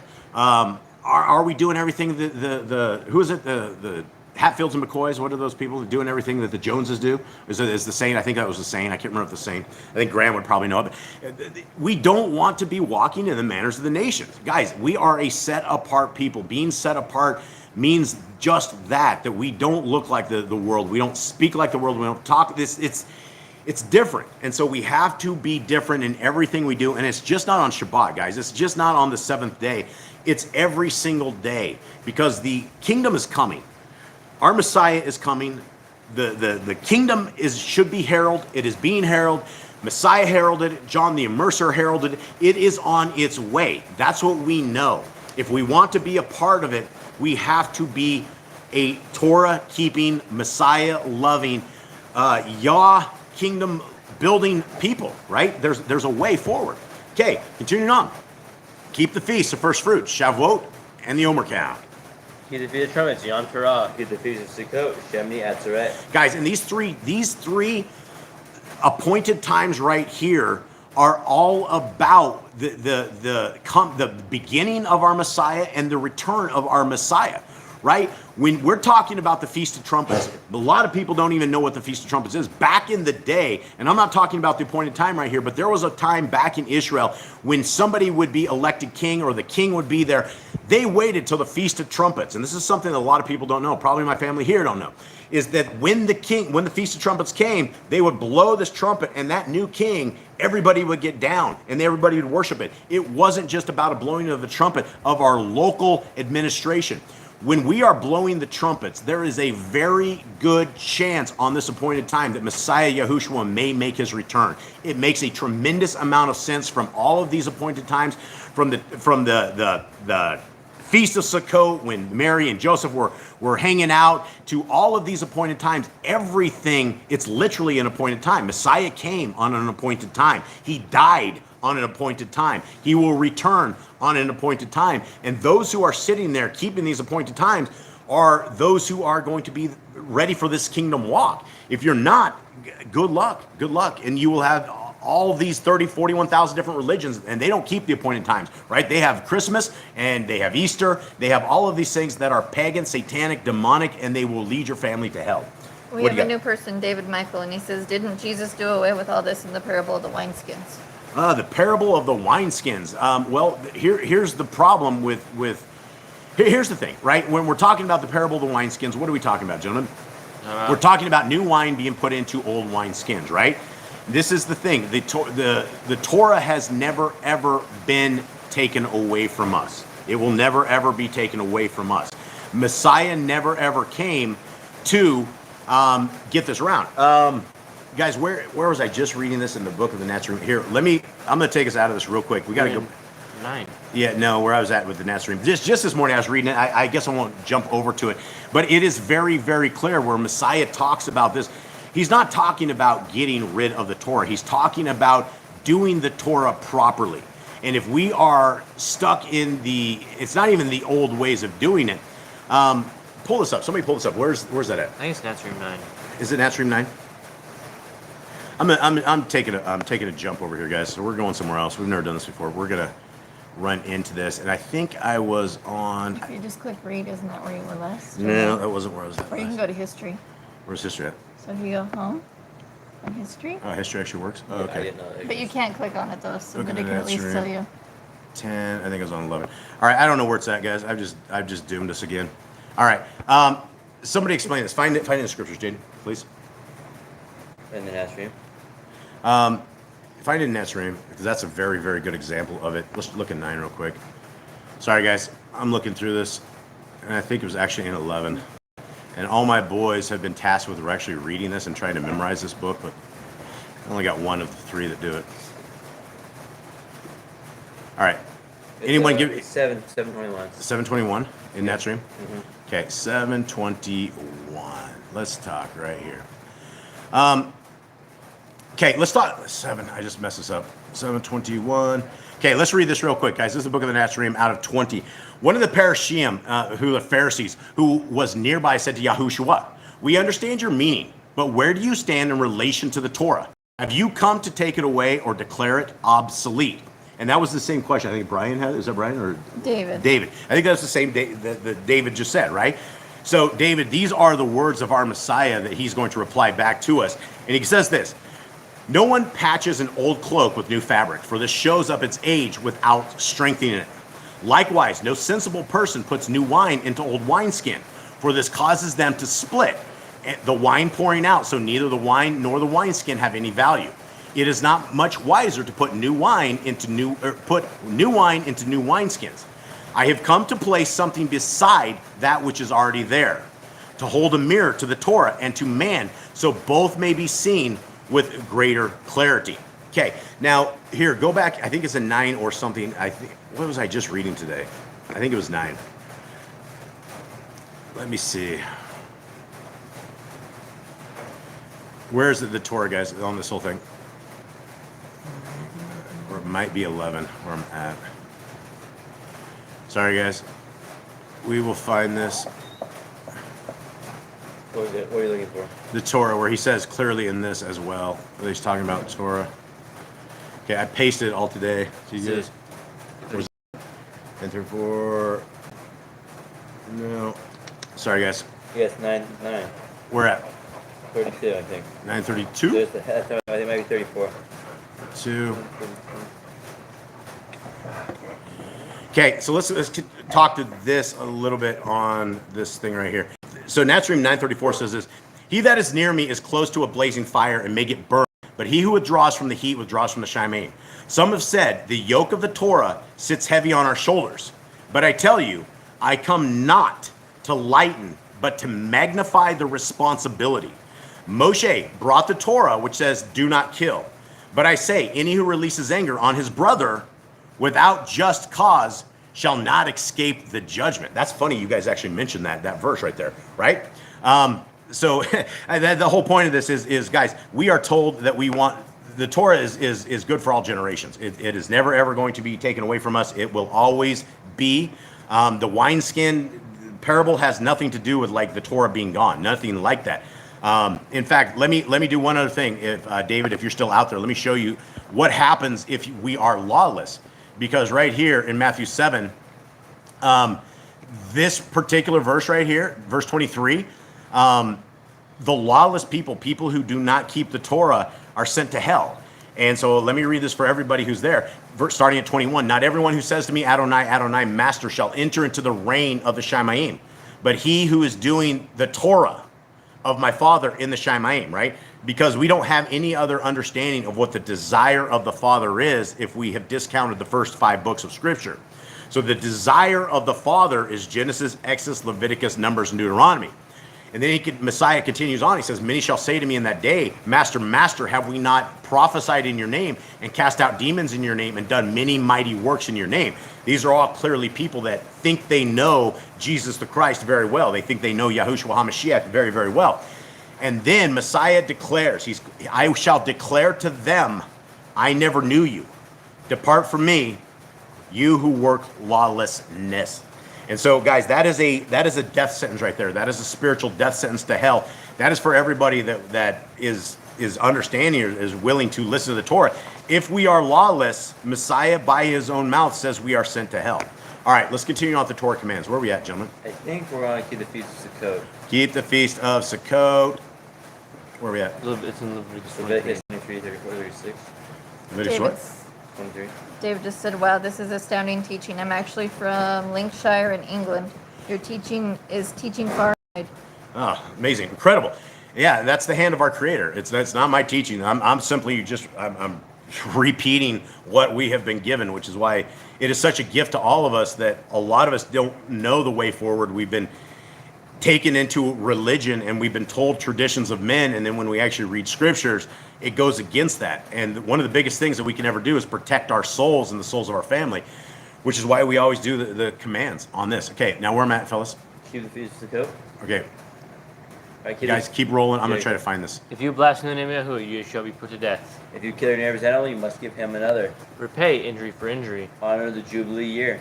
Are we doing everything who is it, the Hatfields and McCoys? What are those people doing everything that the Joneses do? Is the Saint? I think that was the Saint. I can't remember if the Saint. I think Graham would probably know it. But we don't want to be walking in the manners of the nations. Guys, we are a set apart people. Being set apart means just that we don't look like the world. We don't speak like the world. We don't talk this. It's different. And so we have to be different in everything we do. And it's just not on Shabbat, guys. It's just not on the seventh day. It's every single day because the kingdom is coming. Our Messiah is coming. The kingdom should be heralded. It is being heralded. Messiah heralded it. John the Immerser heralded it. It is on its way. That's what we know. If we want to be a part of it, we have to be a Torah-keeping, Messiah-loving, Yah kingdom-building people, right? There's a way forward. Okay, continuing on. Keep the feast of first fruits, Shavuot, and the Omer cow. Keep the feast of trumpets, Yom Torah. Keep the feast of Sukkot, Shemini Atzeret. Guys, and these three appointed times right here are all about the beginning of our Messiah and the return of our Messiah. right? When we're talking about the Feast of Trumpets, a lot of people don't even know what the Feast of Trumpets is. Back in the day, and I'm not talking about the appointed time right here, but there was a time back in Israel when somebody would be elected king or the king would be there. They waited till the Feast of Trumpets, and this is something that a lot of people don't know. Probably my family here don't know. Is that when the Feast of Trumpets came, they would blow this trumpet, and that new king, everybody would get down, and everybody would worship it. It wasn't just about a blowing of the trumpet of our local administration. When we are blowing the trumpets, there is a very good chance on this appointed time that Messiah Yahushua may make his return. It makes a tremendous amount of sense from all of these appointed times, from the Feast of Sukkot, when Mary and Joseph were hanging out, to all of these appointed times. Everything, it's literally an appointed time. Messiah came on an appointed time. He died on an appointed time. He will return on an appointed time. And those who are sitting there keeping these appointed times are those who are going to be ready for this kingdom walk. If you're not, good luck. And you will have all these 30, 41,000 different religions, and they don't keep the appointed times, right? They have Christmas, and they have Easter. They have all of these things that are pagan, satanic, demonic, and they will lead your family to hell. We have a new person, David Michael, and he says, didn't Jesus do away with all this in the parable of the wineskins? The parable of the wineskins. Well, here's the problem with here's the thing, right? When we're talking about the parable of the wineskins, what are we talking about, gentlemen? We're talking about new wine being put into old wineskins, right? This is the thing. The Torah has never, ever been taken away from us. It will never, ever be taken away from us. Messiah never, ever came to get this around. Guys, where was I just reading this in the book of the Nazarene? Here, I'm going to take us out of this real quick. We got to go. 9. Yeah, no, where I was at with the Nazarene. Just this morning I was reading it. I guess I won't jump over to it. But it is very, very clear where Messiah talks about this. He's not talking about getting rid of the Torah. He's talking about doing the Torah properly. And if we are stuck in it's not even the old ways of doing it. Pull this up. Somebody pull this up. Where's that at? I think it's Nazarene 9. Is it Nazarene 9? I'm taking a jump over here, guys. So we're going somewhere else. We've never done this before. We're gonna run into this, and I think I was on. If you just click read, isn't that where you were last? No, that wasn't where I was at. Or you can go to history. Where's history at? So if you go home and history. Oh, history actually works. Oh, I okay. didn't know that. But you can't click on it though, so Looking that it at can at least history. tell you. 10. I think it was on 11. All right, I don't know where it's at, guys. I've just doomed us again. All right. Somebody explain this. Find it in the scriptures, Jaden, please. And the Nazarene. Find it in Nazarene, because that's a very, very good example of it. Let's look at 9 real quick. Sorry, guys. I'm looking through this, and I think it was actually in 11. And all my boys have been tasked with actually reading this and trying to memorize this book, but I only got one of the 3 that do it. All right. Anyone give It's 721. 721 in Nazarene? Mm-hmm. Okay, 721. Let's talk right here. Okay, let's talk. 7. I just messed this up. 721. Okay, let's read this real quick, guys. This is the book of the Nazarene out of 20. One of the Parashim, who the Pharisees, who was nearby, said to Yahushua, "We understand your meaning, but where do you stand in relation to the Torah? Have you come to take it away or declare it obsolete?" And that was the same question I think Brian had. Is that Brian or David? David. I think that's the same that David just said, right? So, David, these are the words of our Messiah that he's going to reply back to us. And he says this: "No one patches an old cloak with new fabric, for this shows up its age without strengthening it. Likewise, no sensible person puts new wine into old wineskin, for this causes them to split, the wine pouring out, so neither the wine nor the wineskin have any value. It is not much wiser to put new wine into new wineskins. I have come to place something beside that which is already there, to hold a mirror to the Torah and to man, so both may be seen with greater clarity." Okay, now here, go back. I think it's a 9 or something. What was I just reading today? I think it was 9. Let me see. Where is it, the Torah, guys, on this whole thing? Or it might be 11 where I'm at. Sorry, guys. We will find this. What are you looking for? The Torah, where he says clearly in this as well. Where he's talking about Torah. Okay, I pasted it all today. So you guys enter for. No. Sorry, guys. Yes, 9. We're at 32, I think. 9:32. I think it might be 34. 2. Okay, so let's talk to this a little bit on this thing right here. So Nazarene 9:34 says this: "He that is near me is close to a blazing fire and may get burned, but he who withdraws from the heat withdraws from the Shemaim." Some have said the yoke of the Torah sits heavy on our shoulders, but I tell you, I come not to lighten, but to magnify the responsibility. Moshe brought the Torah, which says, "Do not kill." But I say, any who releases anger on his brother without just cause shall not escape the judgment. That's funny. You guys actually mentioned that verse right there, right? So the whole point of this is, guys, we are told that we want the Torah is good for all generations. It is never ever going to be taken away from us. It will always be. The wineskin parable has nothing to do with like the Torah being gone. Nothing like that. In fact, let me do one other thing. If David, if you're still out there, let me show you what happens if we are lawless. Because right here in Matthew 7, this particular verse right here, verse 23, the lawless people who do not keep the Torah are sent to hell. And so let me read this for everybody who's there. Starting at 21, "Not everyone who says to me, Adonai, Adonai, Master, shall enter into the reign of the Shemaim, but he who is doing the Torah of my Father in the Shemaim," right? Because we don't have any other understanding of what the desire of the Father is if we have discounted the first 5 books of Scripture. So the desire of the Father is Genesis, Exodus, Leviticus, Numbers, and Deuteronomy. And then Messiah continues on. He says, "Many shall say to me in that day, Master, Master, have we not prophesied in your name and cast out demons in your name and done many mighty works in your name?" These are all clearly people that think they know Jesus the Christ very well. They think they know Yahushua HaMashiach very, very well. And then Messiah declares, "I shall declare to them, I never knew you. Depart from me, you who work lawlessness." And so, guys, that is a death sentence right there. That is a spiritual death sentence to hell. That is for everybody that is understanding or is willing to listen to the Torah. If we are lawless, Messiah by his own mouth says we are sent to hell. All right, let's continue on with the Torah commands. Where are we at, gentlemen? I think we're on to keep the Feast of Sukkot. Keep the Feast of Sukkot. Where are we at? It's in Leviticus 23. Leviticus 23, 34, 36, Leviticus what? David's- 23. David just said, "Wow, this is astounding teaching. I'm actually from Lincolnshire in England. Your teaching is teaching far side." Oh, amazing, incredible. Yeah, that's the hand of our Creator. That's not my teaching. I'm simply just I'm repeating what we have been given, which is why it is such a gift to all of us that a lot of us don't know the way forward. We've been taken into religion and we've been told traditions of men, and then when we actually read scriptures, it goes against that. And one of the biggest things that we can ever do is protect our souls and the souls of our family, which is why we always do the commands on this. Okay, now where am I at, fellas? Keep the Feast of Sukkot. Okay, All right, you guys keep rolling. I'm gonna try to find this. If you blaspheme the name of Yahuwah, you shall be put to death. If you kill your neighbor's animal, you must give him another. Repay injury for injury. Honor the Jubilee year.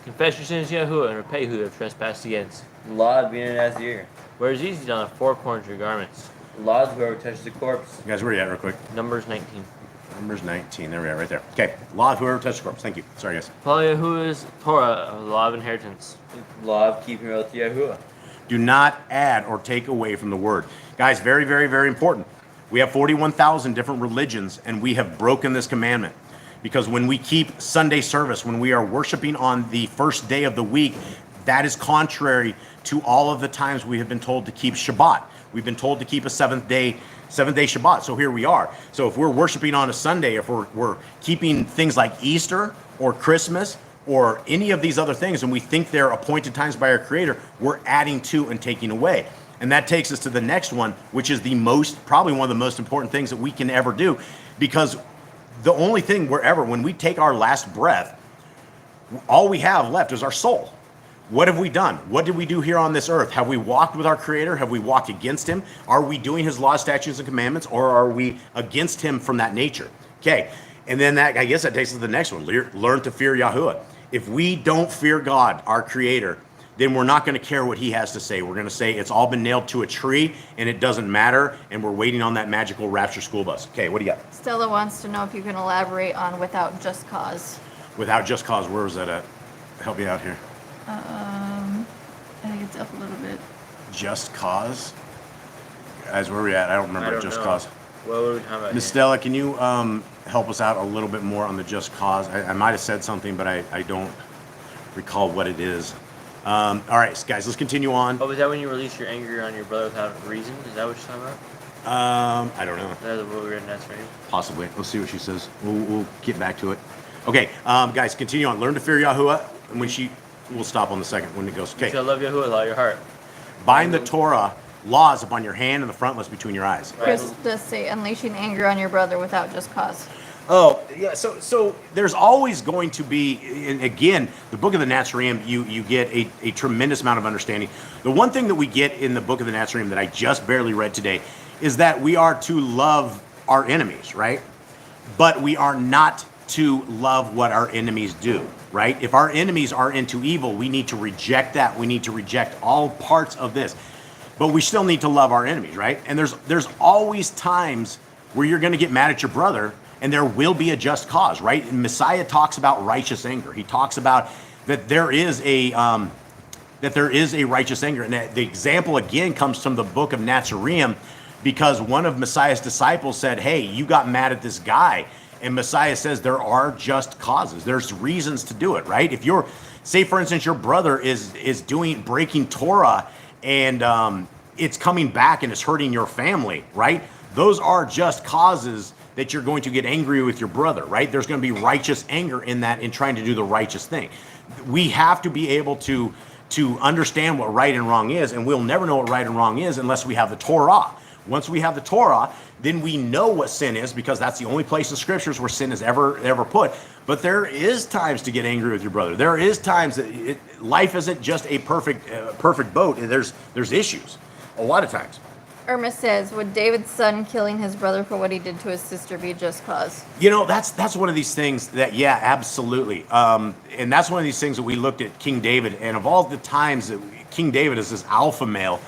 Confess your sins to Yahuwah and repay who you have trespassed against. The law of being an Nazir. Where is easy on the 4 corners of your garments. The law is whoever touches the corpse. You guys, where are you at, real quick? Numbers 19. Numbers 19. There we are, right there. Okay, law of whoever touched the corpse. Thank you. Sorry, guys. Follow Yahuwah's Torah, the law of inheritance. The law of keeping your oath to Yahuwah. Do not add or take away from the word. Guys, very, very, very important. We have 41,000 different religions, and we have broken this commandment. Because when we keep Sunday service, when we are worshiping on the first day of the week, that is contrary to all of the times we have been told to keep Shabbat. We've been told to keep a seventh day Shabbat. So here we are. So if we're worshiping on a Sunday, if we're keeping things like Easter or Christmas or any of these other things, and we think they're appointed times by our Creator, we're adding to and taking away. And that takes us to the next one, which is probably one of the most important things that we can ever do, because the only thing when we take our last breath, all we have left is our soul. What have we done? What did we do here on this earth? Have we walked with our Creator? Have we walked against Him? Are we doing His laws, statutes, and commandments, or are we against Him from that nature? Okay, and then I guess that takes us to the next one. Learn to fear Yahuwah. If we don't fear God, our Creator, then we're not going to care what He has to say. We're going to say it's all been nailed to a tree, and it doesn't matter, and we're waiting on that magical rapture school bus. Okay, what do you got? Stella wants to know if you can elaborate on without just cause. Without just cause, where was that at? Help me out here. I think it's up a little bit. Just cause? Guys, where are we at? I don't remember I don't just know. cause. What were we talking about? Miss here? Stella, can you help us out a little bit more on the just cause? I might have said something, but I don't recall what it is. All right, guys, let's continue on. Oh, was that when you release your anger on your brother without reason? Is that what you're talking about? I don't know. That's what we read in Nazarene. Possibly. Let's see what she says. We'll get back to it. Okay, guys, continue on. Learn to fear Yahuwah. And when we'll stop on the second when it goes. You Okay. shall love Yahuwah with all your heart. Bind the Torah laws upon your hand and the frontlets between your eyes. Chris does say unleashing anger on your brother without just cause. Oh, yeah. So there's always going to be, and again, the book of the Nazarene, you get a tremendous amount of understanding. The one thing that we get in the book of the Nazarene that I just barely read today is that we are to love our enemies, right? But we are not to love what our enemies do, right? If our enemies are into evil, we need to reject that. We need to reject all parts of this. But we still need to love our enemies, right? And there's always times where you're going to get mad at your brother, and there will be a just cause, right? And Messiah talks about righteous anger. He talks about that there is a righteous anger, and the example again comes from the book of Nazarene, because one of Messiah's disciples said, "Hey, you got mad at this guy," and Messiah says there are just causes. There's reasons to do it, right? If you're, say for instance, your brother is breaking Torah, and it's coming back and it's hurting your family, right? Those are just causes that you're going to get angry with your brother, right? There's going to be righteous anger in that, in trying to do the righteous thing. We have to be able to understand what right and wrong is, and we'll never know what right and wrong is unless we have the Torah. Once we have the Torah, then we know what sin is, because that's the only place in scriptures where sin is ever put. But there is times to get angry with your brother. There is times that life isn't just a perfect boat. There's issues a lot of times. Irma says, would David's son killing his brother for what he did to his sister be a just cause? You know, that's one of these things that, yeah, absolutely. And that's one of these things that we looked at King David, and of all the times that King David is this alpha male,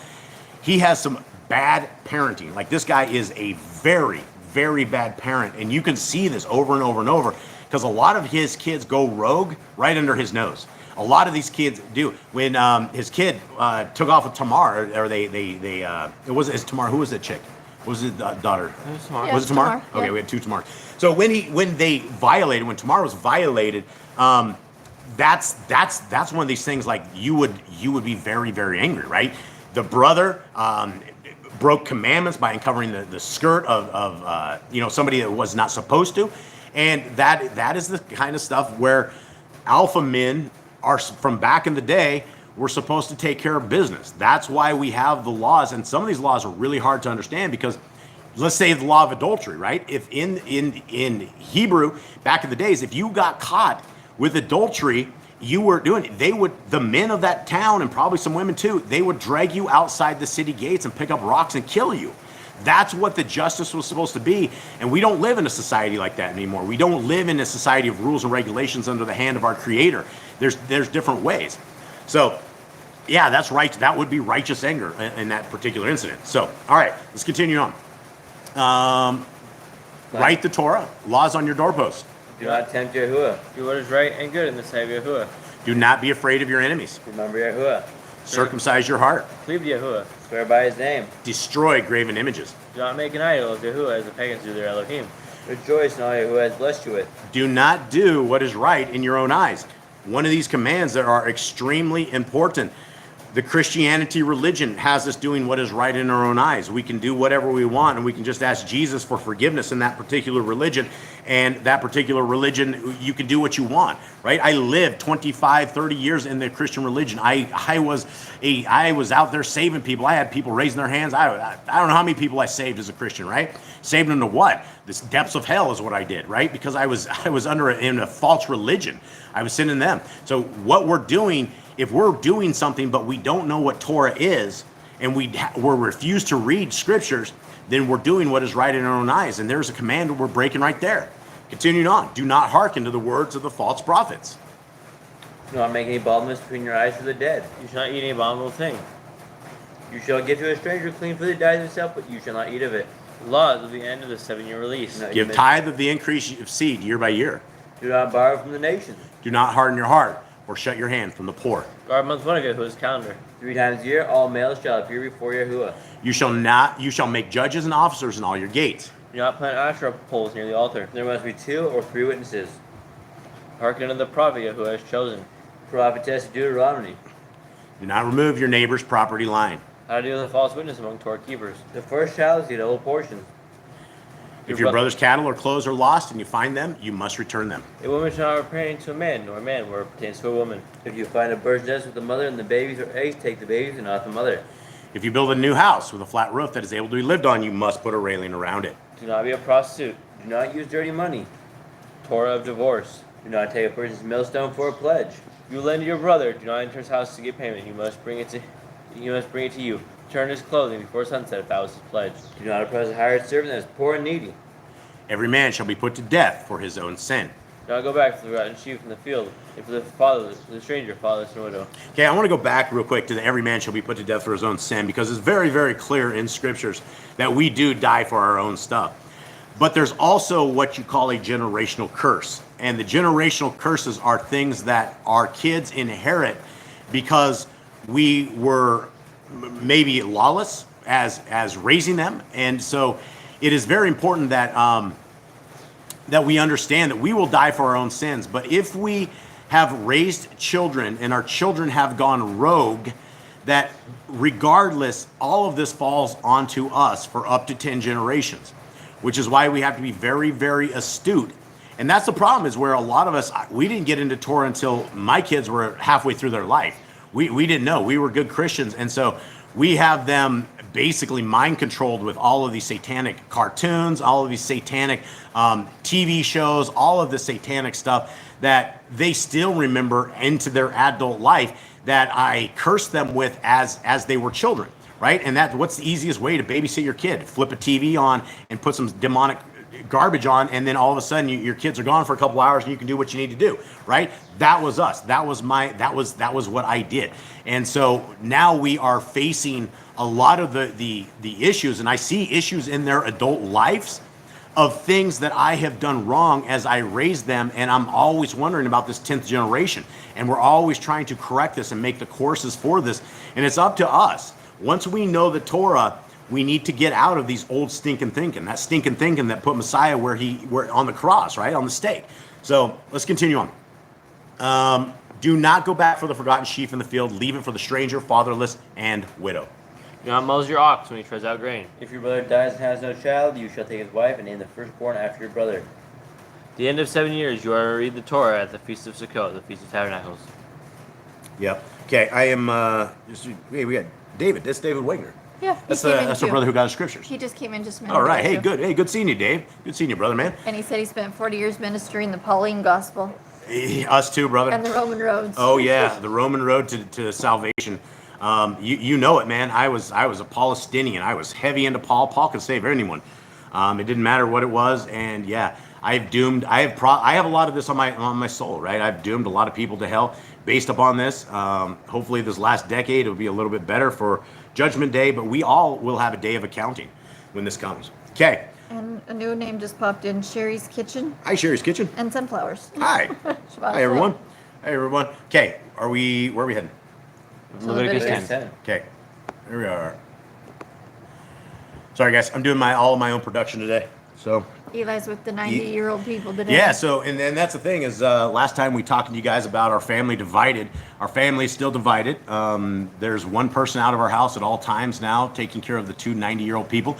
he has some bad parenting. Like, this guy is a very, very bad parent, and you can see this over and over and over, because a lot of his kids go rogue right under his nose. A lot of these kids do. When his kid took off with Tamar, or it wasn't his Tamar. Who was that chick? Was it the daughter? It was Tamar. Yeah, Was it Tamar? Tamar, Okay, yeah. we had two Tamars. So when Tamar was violated, that's one of these things, like, you would be very, very angry, right? The brother broke commandments by uncovering the skirt of somebody that was not supposed to, and that is the kind of stuff where alpha men are, from back in the day, were supposed to take care of business. That's why we have the laws, and some of these laws are really hard to understand, because let's say the law of adultery, right? If in Hebrew back in the days, if you got caught with adultery, you were doing it. The men of that town, and probably some women too, they would drag you outside the city gates and pick up rocks and kill you. That's what the justice was supposed to be. And we don't live in a society like that anymore. We don't live in a society of rules and regulations under the hand of our Creator. There's different ways. So, yeah, that's right. That would be righteous anger in that particular incident. So, all right, let's continue on. Write the Torah, laws on your doorposts. Do not tempt Yahuwah. Do what is right and good in the sight of Yahuwah. Do not be afraid of your enemies. Remember Yahuwah. Circumcise your heart. Cleave to Yahuwah. Swear by his name. Destroy graven images. Do not make an idol of Yahuwah as the pagans do their Elohim. Rejoice in all Yahuwah has blessed you with. Do not do what is right in your own eyes. One of these commands that are extremely important. The Christianity religion has us doing what is right in our own eyes. We can do whatever we want, and we can just ask Jesus for forgiveness in that particular religion. And that particular religion, you can do what you want, right? I lived 25, 30 years in the Christian religion. I was out there saving people. I had people raising their hands. I don't know how many people I saved as a Christian, right? Saved them to what? The depths of hell is what I did, right? Because I was in a false religion. I was sinning them. So what we're doing, if we're doing something but we don't know what Torah is, and we're refused to read scriptures, then we're doing what is right in our own eyes. And there's a command that we're breaking right there. Continuing on, do not hearken to the words of the false prophets. Do not make any baldness between your eyes for the dead. You shall not eat any abominable thing. You shall give to a stranger clean food that dies itself, but you shall not eat of it. Laws of the end of the 7-year release. No. Give tithe of the increase of seed year by year. Do not borrow from the nations. Do not harden your heart. or shut your hand from the poor. Guard month one of Yahuwah's calendar. 3 times a year, all males shall appear before Yahuwah. You shall make judges and officers in all your gates. Do not plant Asherah poles near the altar. There must be 2 or 3 witnesses. Hearken unto the prophet Yahuwah has chosen. Prophetess of Deuteronomy. Do not remove your neighbor's property line. How to deal with a false witness among Torah keepers. The first child is the double portion. If your brother's cattle or clothes are lost and you find them, you must return them. A woman shall not pertain to a man, nor a man where it pertains to a woman. If you find a bird's nest with the mother and the babies or eggs, take the babies and not the mother. If you build a new house with a flat roof that is able to be lived on, you must put a railing around it. Do not be a prostitute. Do not use dirty money. Torah of divorce. Do not take a person's millstone for a pledge. You lend to your brother. Do not enter his house to get payment. He must bring it to you. Turn his clothing before sunset if that was his pledge. Do not oppress a hired servant that is poor and needy. Every man shall be put to death for his own sin. Do not go back for the rotten sheep from the field, and for the stranger, fatherless and widow. Okay, I want to go back real quick to the every man shall be put to death for his own sin, because it's very, very clear in scriptures that we do die for our own stuff. But there's also what you call a generational curse. And the generational curses are things that our kids inherit because we were maybe lawless as raising them. And so it is very important that that we understand that we will die for our own sins. But if we have raised children and our children have gone rogue, that regardless, all of this falls onto us for up to 10 generations, which is why we have to be very, very astute. And that's the problem, is where a lot of us, we didn't get into Torah until my kids were halfway through their life. We didn't know. We were good Christians. And so we have them basically mind controlled with all of these satanic cartoons, all of these satanic TV shows, all of the satanic stuff that they still remember into their adult life that I cursed them with as they were children, right? And what's the easiest way to babysit your kid? Flip a TV on and put some demonic garbage on, and then all of a sudden your kids are gone for a couple hours and you can do what you need to do, right? That was us. That was what I did. And so now we are facing a lot of the issues, and I see issues in their adult lives of things that I have done wrong as I raised them, and I'm always wondering about this 10th generation, and we're always trying to correct this and make the courses for this, and it's up to us. Once we know the Torah, we need to get out of these old stinking thinking, that stinking thinking that put Messiah where on the cross, right, on the stake. So let's continue on. Do not go back for the forgotten sheep in the field. Leave it for the stranger, fatherless, and widow. Do not muzzle your ox when he treads out grain. If your brother dies and has no child, you shall take his wife and name the firstborn after your brother. The end of 7 years, you are to read the Torah at the Feast of Sukkot, the Feast of Tabernacles. Yep. Okay, I am, hey, we got David. That's David Wagner. Yeah, That's our brother who got the scriptures. He just came in just a minute All right. ago, Hey, too. good. Hey, good seeing you, Dave. Good seeing you, brother, man. And he said he spent 40 years ministering the Pauline gospel Us too, brother. and the Roman roads. Oh yeah, the Roman road to salvation. You know it, man. I was a Palestinian. I was heavy into Paul. Paul could save anyone. It didn't matter what it was, and yeah, I have a lot of this on my soul, right? I've doomed a lot of people to hell based upon this. Hopefully, this last decade will be a little bit better for Judgment Day, but we all will have a day of accounting when this comes. Okay. And a new name just popped in, Sherry's Kitchen Hi, Sherry's Kitchen. and Sunflowers. Hi. Shabbat Hi, everyone. shalom. Hey, everyone. Okay, where are we heading? Leviticus Leviticus 10. Okay, here we are. Sorry, guys, I'm doing all of my own production today. So Eli's with the 90-year-old people today. yeah, so and that's the thing is last time we talked to you guys about our family divided. Our family is still divided. There's one person out of our house at all times now taking care of the two 90-year-old people.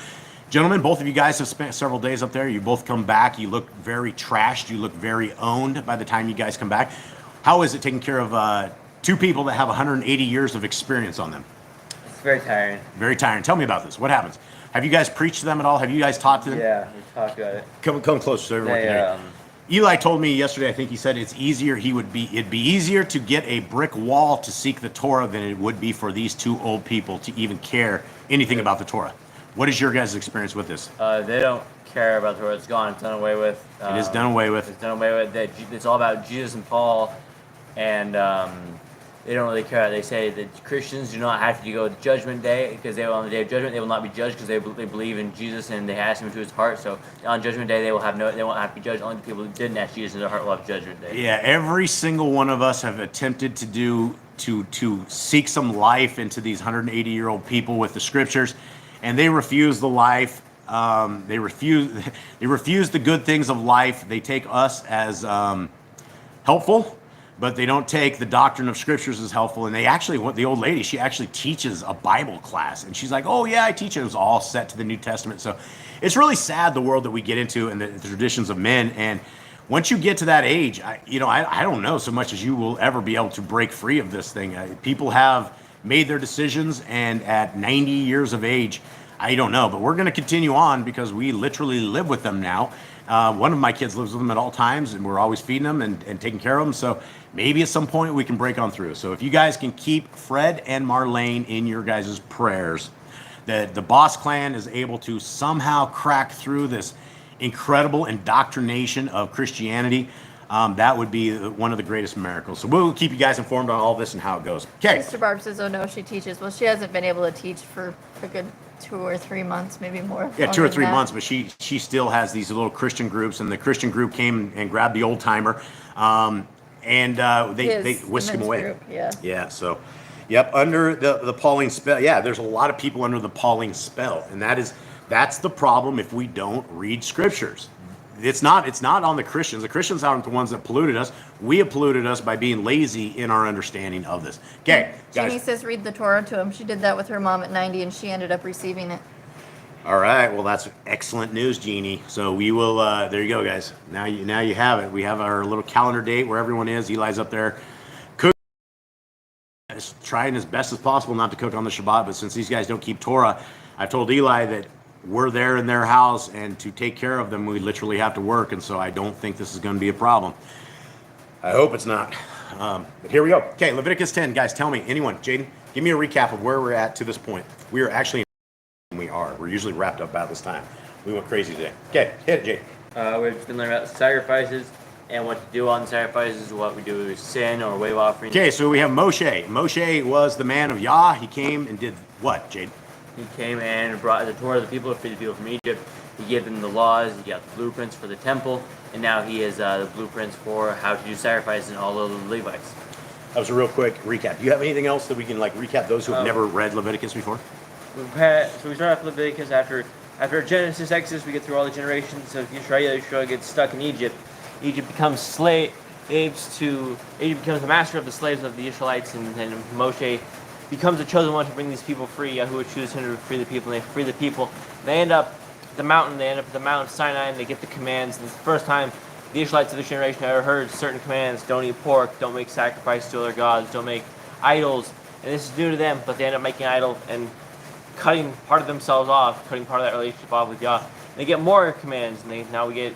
Gentlemen, both of you guys have spent several days up there. You both come back. You look very trashed. You look very owned by the time you guys come back. How is it taking care of two people that have 180 years of experience on them? It's very tiring. Very tiring. Tell me about this. What happens? Have you guys preached to them at all? Have you guys taught to them? Yeah, we talked about it. Come closer so everyone can hear. Eli told me yesterday, I think he said it'd be easier to get a brick wall to seek the Torah than it would be for these two old people to even care anything about the Torah. What is your guys' experience with this? They don't care about the Torah. It's gone. It's done away with. It is done away with. It's done away with. It's all about Jesus and Paul, and they don't really care. They say that Christians do not have to go to Judgment Day because they will, on the day of judgment they will not be judged because they believe in Jesus and they ask Him into His heart. So on Judgment Day they won't have to be judged. Only the people who didn't ask Jesus into their heart will have Judgment Day. Yeah, every single one of us have attempted to seek some life into these 180-year-old people with the Scriptures, and they refuse the life. They refuse the good things of life. They take us as helpful, but they don't take the doctrine of Scriptures as helpful. And they actually, the old lady, she actually teaches a Bible class, and she's like, "Oh yeah, I teach it." It was all set to the New Testament. So it's really sad, the world that we get into and the traditions of men. And once you get to that age, I don't know so much as you will ever be able to break free of this thing. People have made their decisions, and at 90 years of age, I don't know, but we're going to continue on because we literally live with them now. One of my kids lives with them at all times, and we're always feeding them and taking care of them. So maybe at some point we can break on through. So if you guys can keep Fred and Marlene in your guys' prayers, that the Boss Clan is able to somehow crack through this incredible indoctrination of Christianity, that would be one of the greatest miracles. So we'll keep you guys informed on all this and how it goes. Okay. Mr. Barb says, "Oh no, she teaches." Well, she hasn't been able to teach for a good 2 or 3 months, maybe more. Yeah, 2 or 3 that. months, but she still has these little Christian groups, and the Christian group came and grabbed the old timer, and they whisked him away. Group, yeah. Yeah. So, yep, under the Pauline spell. Yeah, there's a lot of people under the Pauline spell, and that's the problem if we don't read Scriptures. It's not on the Christians. The Christians aren't the ones that polluted us. We have polluted us by being lazy in our understanding of this. Okay, guys. Jeannie says read the Torah to him. She did that with her mom at 90, and she ended up receiving it. All right. Well, that's excellent news, Jeannie. So we will. There you go, guys. Now you have it. We have our little calendar date where everyone is. Eli's up there cooking, trying as best as possible not to cook on the Shabbat. But since these guys don't keep Torah, I've told Eli that we're there in their house, and to take care of them, we literally have to work. And so I don't think this is going to be a problem. I hope it's not. But here we go. Okay, Leviticus 10. Guys, tell me, anyone, Jaden, give me a recap of where we're at to this point. We are actually, we're usually wrapped up about this time. We went crazy today. Okay, hit it, Jay. We've been learning about sacrifices and what to do on the sacrifices, what we do with sin or wave offerings. Okay, so we have Moshe. Moshe was the man of Yah. He came and did what, Jade? He came and brought the Torah to the people, freed the people from Egypt. He gave them the laws, he got the blueprints for the temple, and now he has the blueprints for how to do sacrifices and all of the Levites. That was a real quick recap. Do you have anything else that we can recap those who have never read Leviticus before? So we start off Leviticus after Genesis, Exodus, we get through all the generations of Israel gets stuck in Egypt. Egypt becomes Egypt becomes the master of the slaves of the Israelites, and then Moshe becomes the chosen one to bring these people free. Yahuwah chooses him to free the people, and they free the people. They end up at the mountain. They end up at the Mount Sinai, and they get the commands. And it's the first time the Israelites of this generation have ever heard certain commands: don't eat pork, don't make sacrifice to other gods, don't make idols. And this is new to them, but they end up making an idol and cutting part of themselves off, cutting part of that relationship off with Yah. They get more commands, and now we get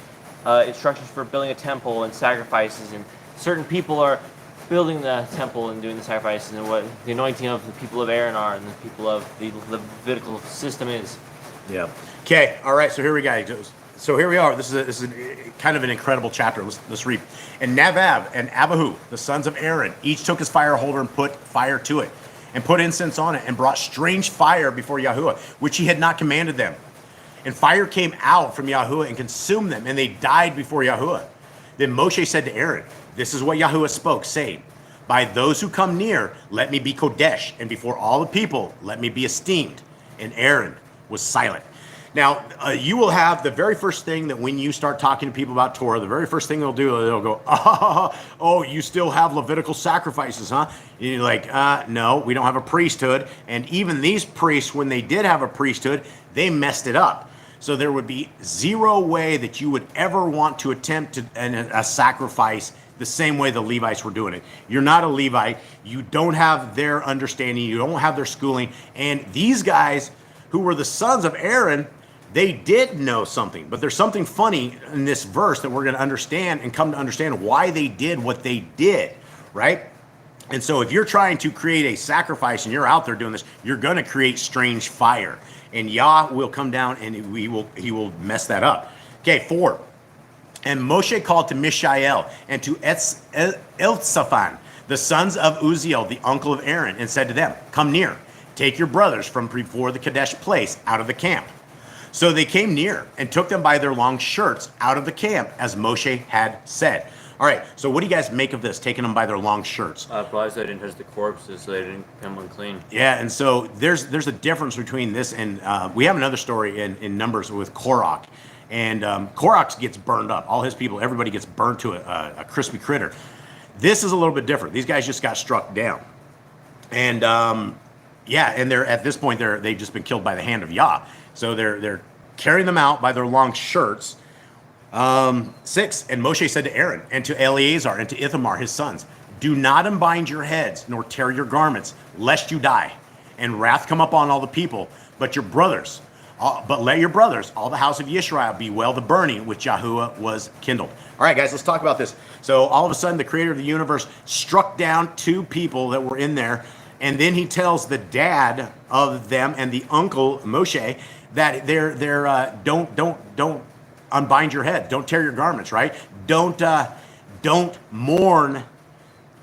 instructions for building a temple and sacrifices, and certain people are building the temple and doing the sacrifices, and what the anointing of the people of Aaron are, and the people of the Levitical system is. Yeah. Okay. All right. So here we go. So here we are. This is kind of an incredible chapter. Let's read. And Nadav and Abihu, the sons of Aaron, each took his fire holder and put fire to it, and put incense on it, and brought strange fire before Yahuwah, which he had not commanded them. And fire came out from Yahuwah and consumed them, and they died before Yahuwah. Then Moshe said to Aaron, "This is what Yahuwah spoke, saying, by those who come near, let me be Kodesh, and before all the people, let me be esteemed." And Aaron was silent. Now, you will have the very first thing that when you start talking to people about Torah, the very first thing they'll do, they'll go, "Oh, you still have Levitical sacrifices, huh?" And you're like, "No, we don't have a priesthood." And even these priests, when they did have a priesthood, they messed it up. So there would be zero way that you would ever want to attempt a sacrifice the same way the Levites were doing it. You're not a Levite. You don't have their understanding. You don't have their schooling. And these guys who were the sons of Aaron, they did know something. But there's something funny in this verse that we're going to understand and come to understand why they did what they did, right? And so if you're trying to create a sacrifice and you're out there doing this, you're going to create strange fire. And Yah will come down and he will mess that up. Okay, 4. And Moshe called to Mishael and to Elzaphan, the sons of Uzziel, the uncle of Aaron, and said to them, come near, take your brothers from before the Kadesh place out of the camp. So they came near and took them by their long shirts out of the camp, as Moshe had said. All right, so what do you guys make of this, taking them by their long shirts? Probably so they didn't touch the corpses, so they didn't become unclean. Yeah, and so there's a difference between this and we have another story in Numbers with Korach. And Korach gets burned up. All his people, everybody gets burnt to a crispy critter. This is a little bit different. These guys just got struck down. And yeah, and they're at this point they've just been killed by the hand of Yah. So they're carrying them out by their long shirts. 6, and Moshe said to Aaron and to Eleazar and to Ithamar, his sons, do not unbind your heads nor tear your garments, lest you die, and wrath come upon all the people, but let your brothers, all the house of Yisrael, bewail the burning which Yahuwah was kindled. All right, guys, let's talk about this. So all of a sudden, the creator of the universe struck down 2 people that were in there, and then he tells the dad of them and the uncle, Moshe, that they're don't unbind your head, don't tear your garments, right? Don't mourn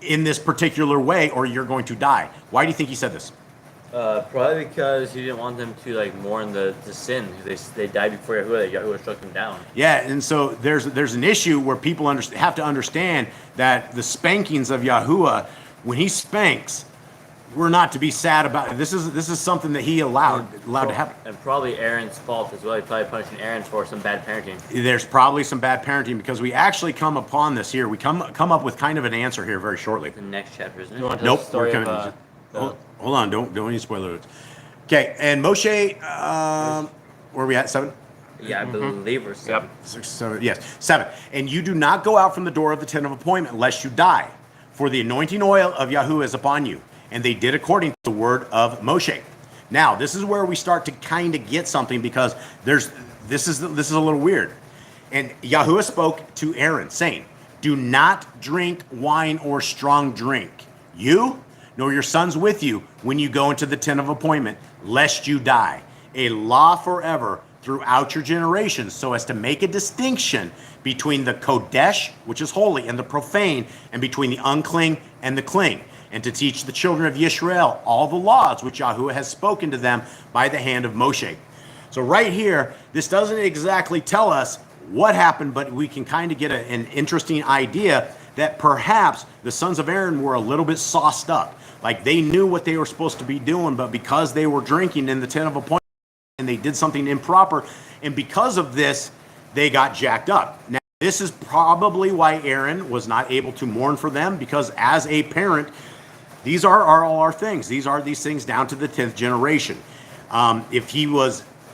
in this particular way, or you're going to die. Why do you think he said this? Probably because he didn't want them to like mourn the sin. They died before Yahuwah. Yahuwah struck them down. Yeah, and so there's an issue where people have to understand that the spankings of Yahuwah, when he spanks, we're not to be sad about it. This is something that he allowed to happen. And probably Aaron's fault as well. He's probably punishing Aaron for some bad parenting. There's probably some bad parenting because we actually come upon this here. We come up with kind of an answer here very shortly. The next chapter, isn't it? You want to Nope. tell the story We're of, coming. Hold on. Don't any spoilers. Okay. And Moshe, where are we at? 7. Yeah, I believe we're 7. 6, 7. Yes, 7. And you do not go out from the door of the tent of appointment lest you die, for the anointing oil of Yahuwah is upon you. And they did according to the word of Moshe. Now, this is where we start to kind of get something because this is a little weird. And Yahuwah spoke to Aaron, saying, do not drink wine or strong drink, you nor your sons with you, when you go into the tent of appointment, lest you die. A law forever throughout your generations, so as to make a distinction between the Kodesh, which is holy, and the profane, and between the unclean and the clean, and to teach the children of Yisrael all the laws which Yahuwah has spoken to them by the hand of Moshe. So right here, this doesn't exactly tell us what happened, but we can kind of get an interesting idea that perhaps the sons of Aaron were a little bit sauced up. Like they knew what they were supposed to be doing, but because they were drinking in the tent of appointment and they did something improper, and because of this, they got jacked up. Now, this is probably why Aaron was not able to mourn for them, because as a parent, these are all our things. These are these things down to the 10th generation.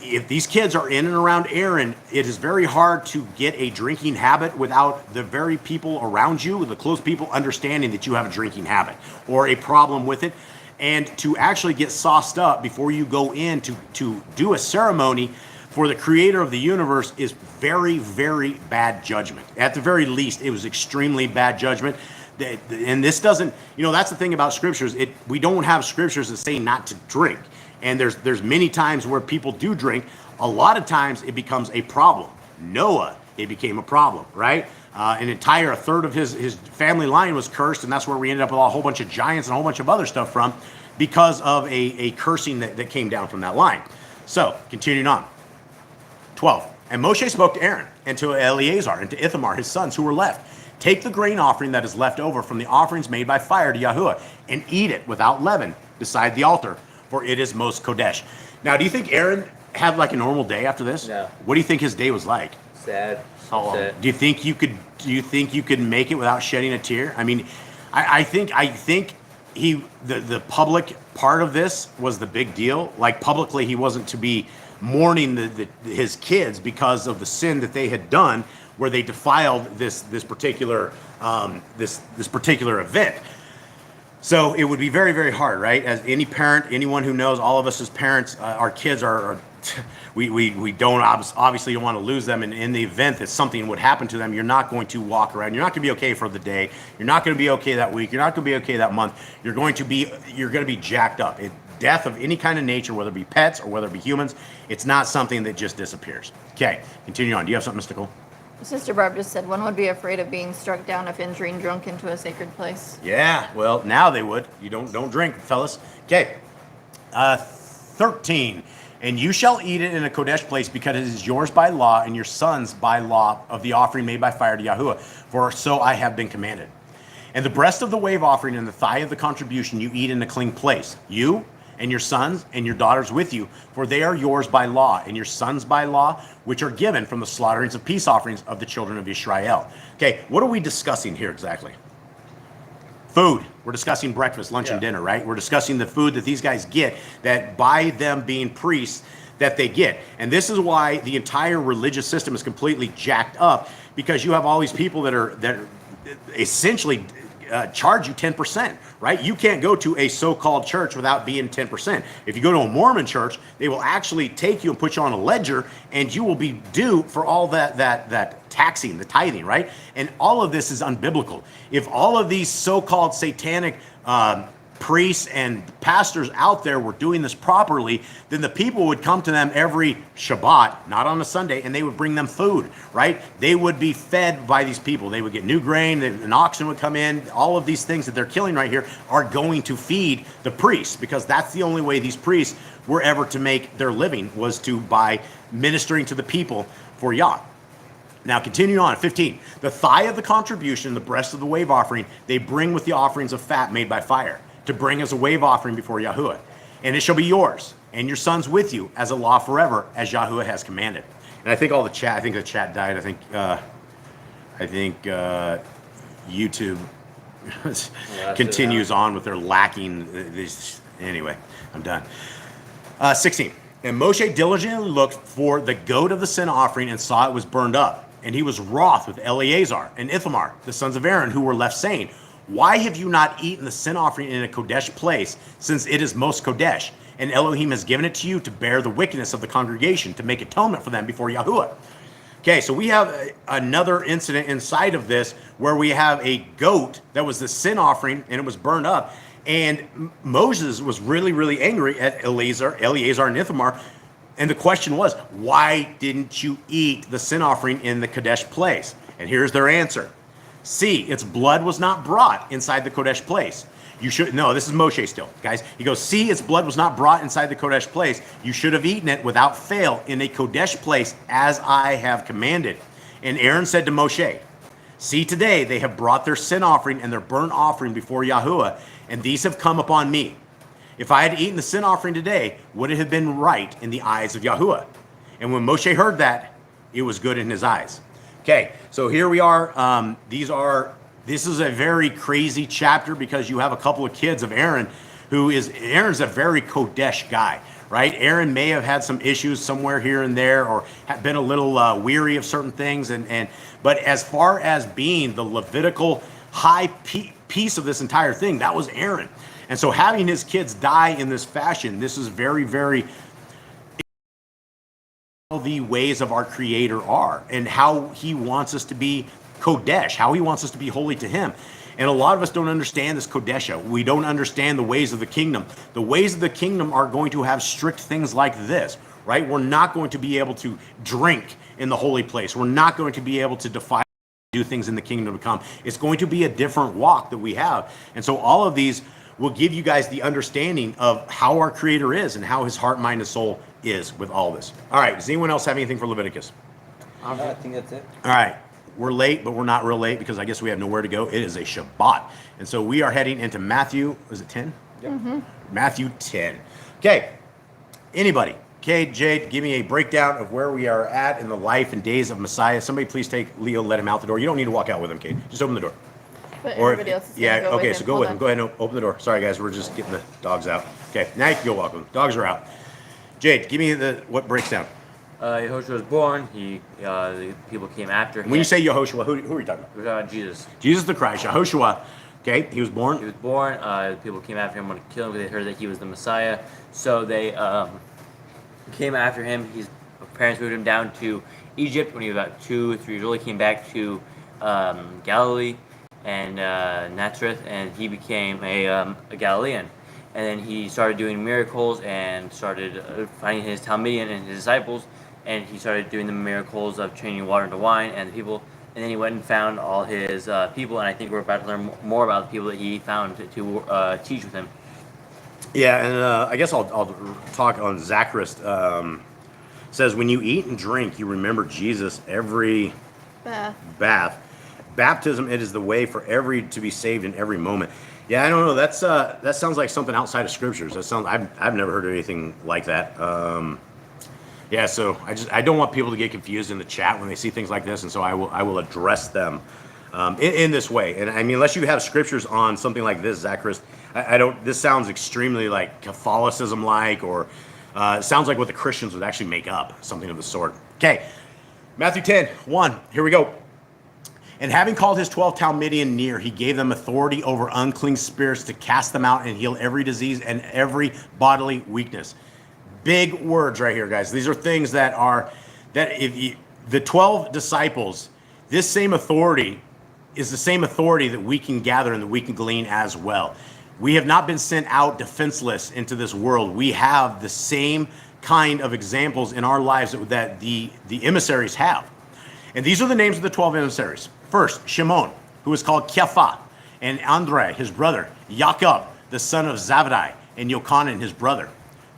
If these kids are in and around Aaron, it is very hard to get a drinking habit without the very people around you, the close people, understanding that you have a drinking habit or a problem with it. And to actually get sauced up before you go in to do a ceremony for the creator of the universe is very, very bad judgment. At the very least, it was extremely bad judgment. And this doesn't, that's the thing about scriptures. We don't have scriptures that say not to drink. And there's many times where people do drink. A lot of times it becomes a problem. Noah, it became a problem, right? A third of his family line was cursed, and that's where we ended up with a whole bunch of giants and a whole bunch of other stuff from, because of a cursing that came down from that line. So, continuing on. 12. And Moshe spoke to Aaron and to Eleazar and to Ithamar, his sons, who were left. Take the grain offering that is left over from the offerings made by fire to Yahuwah, and eat it without leaven beside the altar, for it is most Kodesh. Now, do you think Aaron had like a normal day after this? No. What do you think his day was like? Sad. Sad. Do you think you could make it without shedding a tear? I mean, I think the public part of this was the big deal. Like publicly, he wasn't to be mourning his kids because of the sin that they had done, where they defiled this particular event. So it would be very, very hard, right? As any parent, anyone who knows, all of us as parents, our kids we don't obviously don't want to lose them. And in the event that something would happen to them, you're not going to walk around. You're not going to be okay for the day. You're not going to be okay that week. You're not going to be okay that month. You're going to be jacked up. Death of any kind of nature, whether it be pets or whether it be humans, it's not something that just disappears. Okay, continue on. Do you have something mystical? Sister Barb just said one would be afraid of being struck down if entering drunk into a sacred place. Yeah, well, now they would. You don't drink, fellas. Okay. 13. And you shall eat it in a Kodesh place, because it is yours by law, and your sons by law of the offering made by fire to Yahuwah. For so I have been commanded. And the breast of the wave offering and the thigh of the contribution you eat in a clean place. You and your sons and your daughters with you, for they are yours by law, and your sons by law, which are given from the slaughterings of peace offerings of the children of Israel. Okay, what are we discussing here exactly? Food. We're discussing breakfast, lunch, and dinner, right? We're discussing the food that these guys get, that by them being priests, that they get. And this is why the entire religious system is completely jacked up, because you have all these people that are essentially charge you 10%, right? You can't go to a so-called church without being 10%. If you go to a Mormon church, they will actually take you and put you on a ledger, and you will be due for all that taxing, the tithing, right? And all of this is unbiblical. If all of these so-called satanic priests and pastors out there were doing this properly, then the people would come to them every Shabbat, not on a Sunday, and they would bring them food, right? They would be fed by these people. They would get new grain, an oxen would come in. All of these things that they're killing right here are going to feed the priests, because that's the only way these priests were ever to make their living, was to by ministering to the people for Yah. Now, continuing on, 15. The thigh of the contribution, the breast of the wave offering, they bring with the offerings of fat made by fire, to bring as a wave offering before Yahuwah. And it shall be yours, and your sons with you, as a law forever, as Yahuwah has commanded. And I think the chat died. I think YouTube continues on with their lacking. Anyway, I'm done. 16. And Moshe diligently looked for the goat of the sin offering, and saw it was burned up. And he was wroth with Eleazar and Ithamar, the sons of Aaron, who were left, saying, why have you not eaten the sin offering in a Kodesh place, since it is most Kodesh? And Elohim has given it to you to bear the wickedness of the congregation, to make atonement for them before Yahuwah. Okay, so we have another incident inside of this, where we have a goat that was the sin offering, and it was burned up. And Moses was really, really angry at Eleazar and Ithamar. And the question was, why didn't you eat the sin offering in the Kodesh place? And here's their answer. See, its blood was not brought inside the Kodesh place. You should, no, this is Moshe still, guys. He goes, see, its blood was not brought inside the Kodesh place. You should have eaten it without fail in a Kodesh place, as I have commanded. And Aaron said to Moshe, see, today they have brought their sin offering and their burnt offering before Yahuwah, and these have come upon me. If I had eaten the sin offering today, would it have been right in the eyes of Yahuwah? And when Moshe heard that, it was good in his eyes. Okay, so here we are. This is a very crazy chapter, because you have a couple of kids of Aaron, Aaron's a very Kodesh guy, right? Aaron may have had some issues somewhere here and there, or have been a little weary of certain things, but as far as being the Levitical high piece of this entire thing, that was Aaron. And so having his kids die in this fashion, this is very, very the ways of our Creator are, and how he wants us to be Kodesh, how he wants us to be holy to him. And a lot of us don't understand this Kodesha. We don't understand the ways of the kingdom. The ways of the kingdom are going to have strict things like this, right? We're not going to be able to drink in the holy place. We're not going to be able to defile, do things in the kingdom to come. It's going to be a different walk that we have. And so all of these will give you guys the understanding of how our Creator is, and how his heart, mind, and soul is with all this. All right, does anyone else have anything for Leviticus? I think that's it. All right, we're late, but we're not real late, because I guess we have nowhere to go. It is a Shabbat. And so we are heading into Matthew, is it 10? Yep. Mm-hmm. Matthew 10. Okay, anybody? Okay, Jade, give me a breakdown of where we are at in the life and days of Messiah. Somebody please take Leo, let him out the door. You don't need to walk out with him, Kate. Just open the door. But everybody else is yeah, gonna go okay, with so him. go Hold with on. him. Go ahead and open the door. Sorry, guys, we're just getting the dogs out. Okay, now you can go walk with them. Dogs are out. Jade, give me what breaks down. Yehoshua was born. The people came after him. When you say Yehoshua, who are you talking about? We're talking about Jesus. Jesus the Christ, Yehoshua. Okay, he was born. He was born. The people came after him, wanted to kill him because they heard that he was the Messiah. So they came after him. His parents moved him down to Egypt when he was about 2 or 3 years old. He came back to Galilee and Nazareth, and he became a Galilean. And then he started doing miracles and started finding his Talmudian and his disciples. and he started doing the miracles of changing water into wine, and the people. And then he went and found all his people, and I think we're about to learn more about the people that he found to teach with him. Yeah, and I guess I'll talk on Zacharist. Says, when you eat and drink, you remember Jesus every bath. Baptism, it is the way for every to be saved in every moment. Yeah, I don't know. That sounds like something outside of scriptures. I've never heard of anything like that. Yeah, so I don't want people to get confused in the chat when they see things like this, and so I will address them in this way. And I mean, unless you have scriptures on something like this, Zacharist, I don't. This sounds extremely like Catholicism-like, or it sounds like what the Christians would actually make up, something of the sort. Okay, Matthew 10:1. Here we go. And having called his 12 Talmidim near, he gave them authority over unclean spirits to cast them out and heal every disease and every bodily weakness. Big words right here, guys. These are things that the 12 disciples, this same authority is the same authority that we can gather and that we can glean as well. We have not been sent out defenseless into this world. We have the same kind of examples in our lives that the emissaries have. And these are the names of the 12 emissaries. First, Shimon, who is called Kepha, and Andre, his brother, Jacob, the son of Zabdi, and Yochanan, his brother,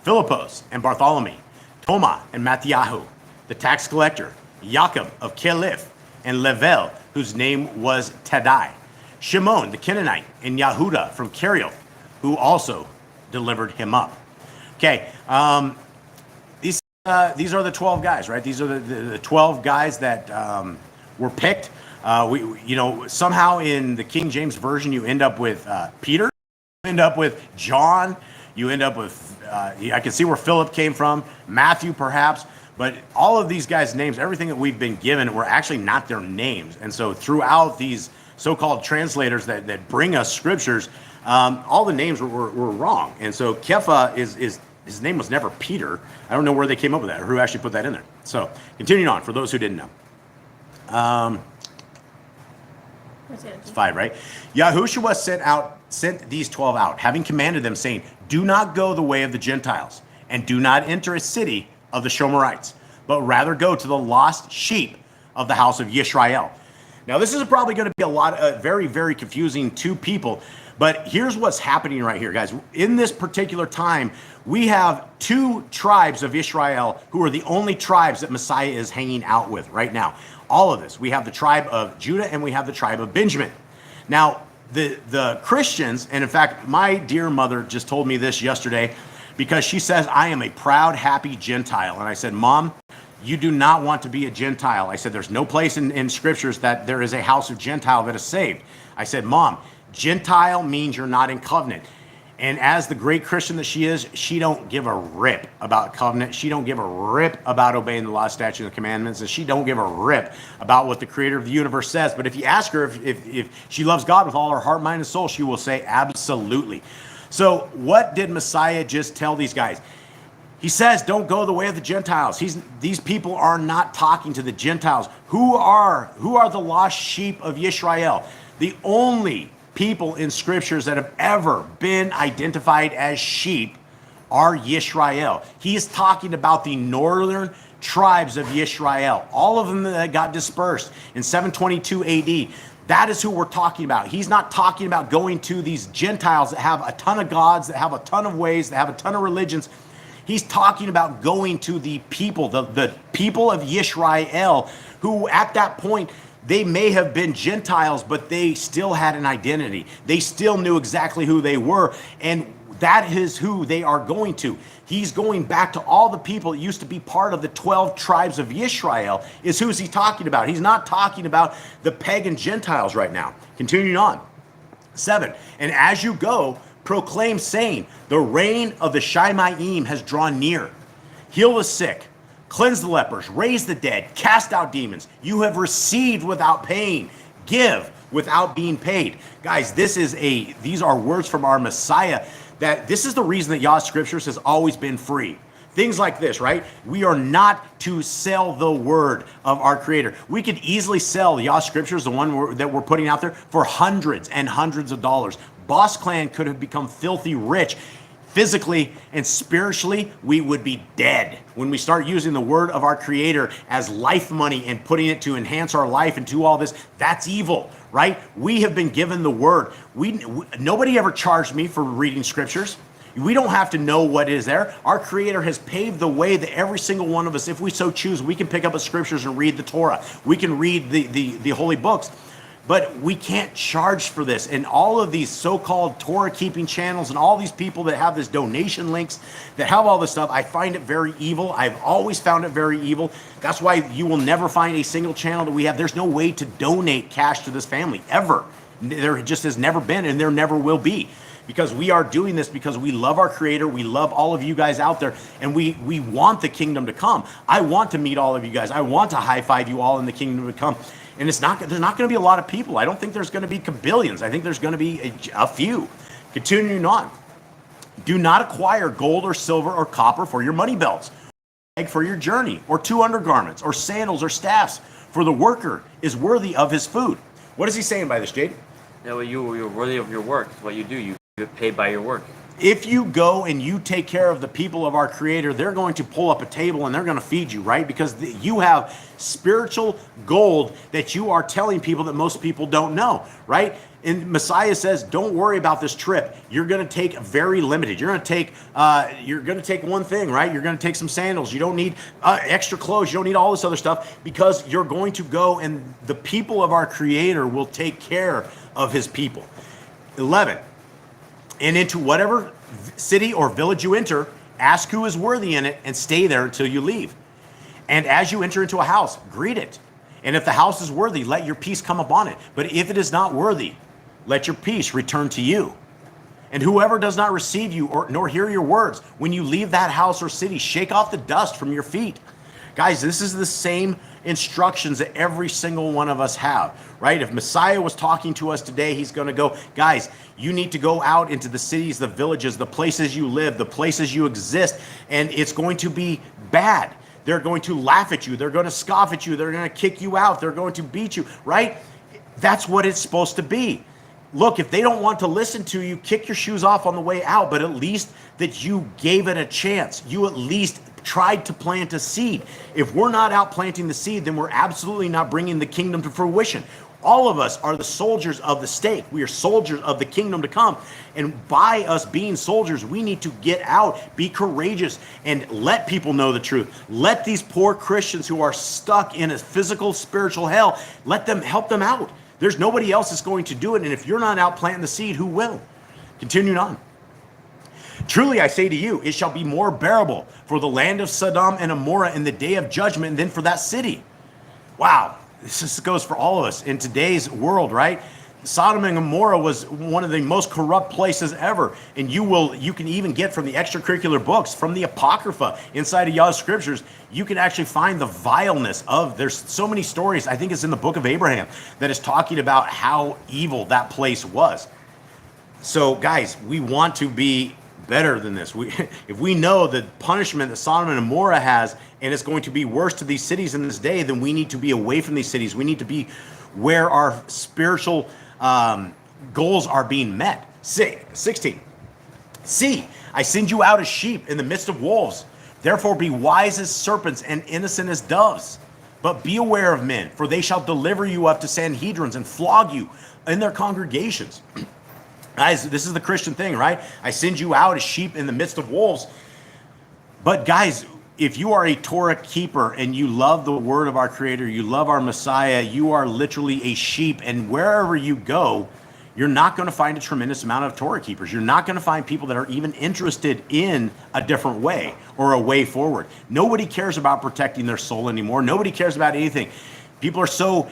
Philippos and Bartholomew, Toma and Matthiahu, the tax collector, Jacob of Keliph, and Level, whose name was Tadai, Shimon the Canaanite, and Yahuda from Kerioth, who also delivered him up. Okay, these are the 12 guys, right? These are the 12 guys that were picked. Somehow in the King James Version, you end up with Peter, you end up with John, you end up with, I can see where Philip came from, Matthew perhaps, but all of these guys' names, everything that we've been given were actually not their names. And so throughout these so-called translators that bring us scriptures, all the names were wrong. And so Kepha his name was never Peter. I don't know where they came up with that or who actually put that in there. So continuing on, for those who didn't know. It's 5, right? Yahushua sent these 12 out, having commanded them, saying, do not go the way of the Gentiles, and do not enter a city of the Shomerites, but rather go to the lost sheep of the house of Yisrael. Now, this is probably going to be very, very confusing to people, but here's what's happening right here, guys. In this particular time, we have 2 tribes of Israel who are the only tribes that Messiah is hanging out with right now. All of this. We have the tribe of Judah and we have the tribe of Benjamin. Now, the Christians, and in fact, my dear mother just told me this yesterday because she says, I am a proud, happy Gentile. And I said, Mom, you do not want to be a Gentile. I said, there's no place in scriptures that there is a house of Gentile that is saved. I said, Mom, Gentile means you're not in covenant. And as the great Christian that she is, she don't give a rip about covenant. She don't give a rip about obeying the law, statutes, and commandments. And she don't give a rip about what the creator of the universe says. But if you ask her if she loves God with all her heart, mind, and soul, she will say absolutely. So what did Messiah just tell these guys? He says, don't go the way of the Gentiles. These people are not talking to the Gentiles. Who are the lost sheep of Yisrael? The only people in scriptures that have ever been identified as sheep are Yisrael. He is talking about the northern tribes of Yisrael, all of them that got dispersed in 722 AD. That is who we're talking about. He's not talking about going to these Gentiles that have a ton of gods, that have a ton of ways, that have a ton of religions. He's talking about going to the people, the people of Yisrael, who at that point, they may have been Gentiles, but they still had an identity. They still knew exactly who they were, and that is who they are going to. He's going back to all the people that used to be part of the 12 tribes of Israel, is who's he talking about. He's not talking about the pagan Gentiles right now. Continuing on. 7, and as you go, proclaim, saying, the reign of the Shemaim has drawn near. Heal the sick, cleanse the lepers, raise the dead, cast out demons. You have received without paying. Give without being paid. Guys, these are words from our Messiah, that this is the reason that Yah Scriptures has always been free. Things like this, right? We are not to sell the word of our Creator. We could easily sell Yah Scriptures, the one that we're putting out there, for hundreds and hundreds of dollars. Boss Clan could have become filthy rich physically and spiritually, we would be dead. When we start using the word of our Creator as life money and putting it to enhance our life and do all this, that's evil, right? We have been given the word. Nobody ever charged me for reading scriptures. We don't have to know what is there. Our Creator has paved the way that every single one of us, if we so choose, we can pick up the scriptures and read the Torah. We can read the holy books. But we can't charge for this. And all of these so-called Torah-keeping channels and all these people that have this donation links, that have all this stuff, I find it very evil. I've always found it very evil. That's why you will never find a single channel that we have. There's no way to donate cash to this family, ever. There just has never been, and there never will be. Because we are doing this because we love our Creator, we love all of you guys out there, and we want the kingdom to come. I want to meet all of you guys. I want to high-five you all in the kingdom to come. And there's not going to be a lot of people. I don't think there's going to be billions. I think there's going to be a few. Continuing on. Do not acquire gold or silver or copper for your money belts, for your journey, or 2 undergarments, or sandals or staffs, for the worker is worthy of his food. What is he saying by this, Jade? No, you're worthy of your work. It's what you do. You get paid by your work. If you go and you take care of the people of our Creator, they're going to pull up a table and they're going to feed you, right? Because you have spiritual gold that you are telling people that most people don't know, right? And Messiah says, don't worry about this trip. You're going to take very limited. You're going to take one thing, right? You're going to take some sandals. You don't need extra clothes. You don't need all this other stuff, because you're going to go and the people of our Creator will take care of his people. 11. And into whatever city or village you enter, ask who is worthy in it and stay there until you leave. And as you enter into a house, greet it. And if the house is worthy, let your peace come upon it. But if it is not worthy, let your peace return to you. And whoever does not receive you nor hear your words, when you leave that house or city, shake off the dust from your feet. Guys, this is the same instructions that every single one of us have, right? If Messiah was talking to us today, he's going to go, guys, you need to go out into the cities, the villages, the places you live, the places you exist, and it's going to be bad. They're going to laugh at you. They're going to scoff at you. They're going to kick you out. They're going to beat you, right? That's what it's supposed to be. Look, if they don't want to listen to you, kick your shoes off on the way out, but at least that you gave it a chance. You at least tried to plant a seed. If we're not out planting the seed, then we're absolutely not bringing the kingdom to fruition. All of us are the soldiers of the stake. We are soldiers of the kingdom to come. And by us being soldiers, we need to get out, be courageous, and let people know the truth. Let these poor Christians who are stuck in a physical, spiritual hell, help them out. There's nobody else that's going to do it. And if you're not out planting the seed, who will? Continuing on. Truly I say to you, it shall be more bearable for the land of Sodom and Gomorrah in the day of judgment than for that city. Wow, this goes for all of us in today's world, right? Sodom and Gomorrah was one of the most corrupt places ever. And you can even get from the extracurricular books, from the Apocrypha inside of Yah Scriptures, you can actually find the vileness there's so many stories, I think it's in the book of Abraham, that is talking about how evil that place was. So guys, we want to be better than this. If we know the punishment that Sodom and Gomorrah has, and it's going to be worse to these cities in this day, then we need to be away from these cities. We need to be where our spiritual goals are being met. 16. See, I send you out as sheep in the midst of wolves. Therefore be wise as serpents and innocent as doves. But be aware of men, for they shall deliver you up to Sanhedrins and flog you in their congregations. Guys, this is the Christian thing, right? I send you out as sheep in the midst of wolves. But guys, if you are a Torah keeper and you love the word of our Creator, you love our Messiah, you are literally a sheep. And wherever you go, you're not going to find a tremendous amount of Torah keepers. You're not going to find people that are even interested in a different way or a way forward. Nobody cares about protecting their soul anymore. Nobody cares about anything. People are so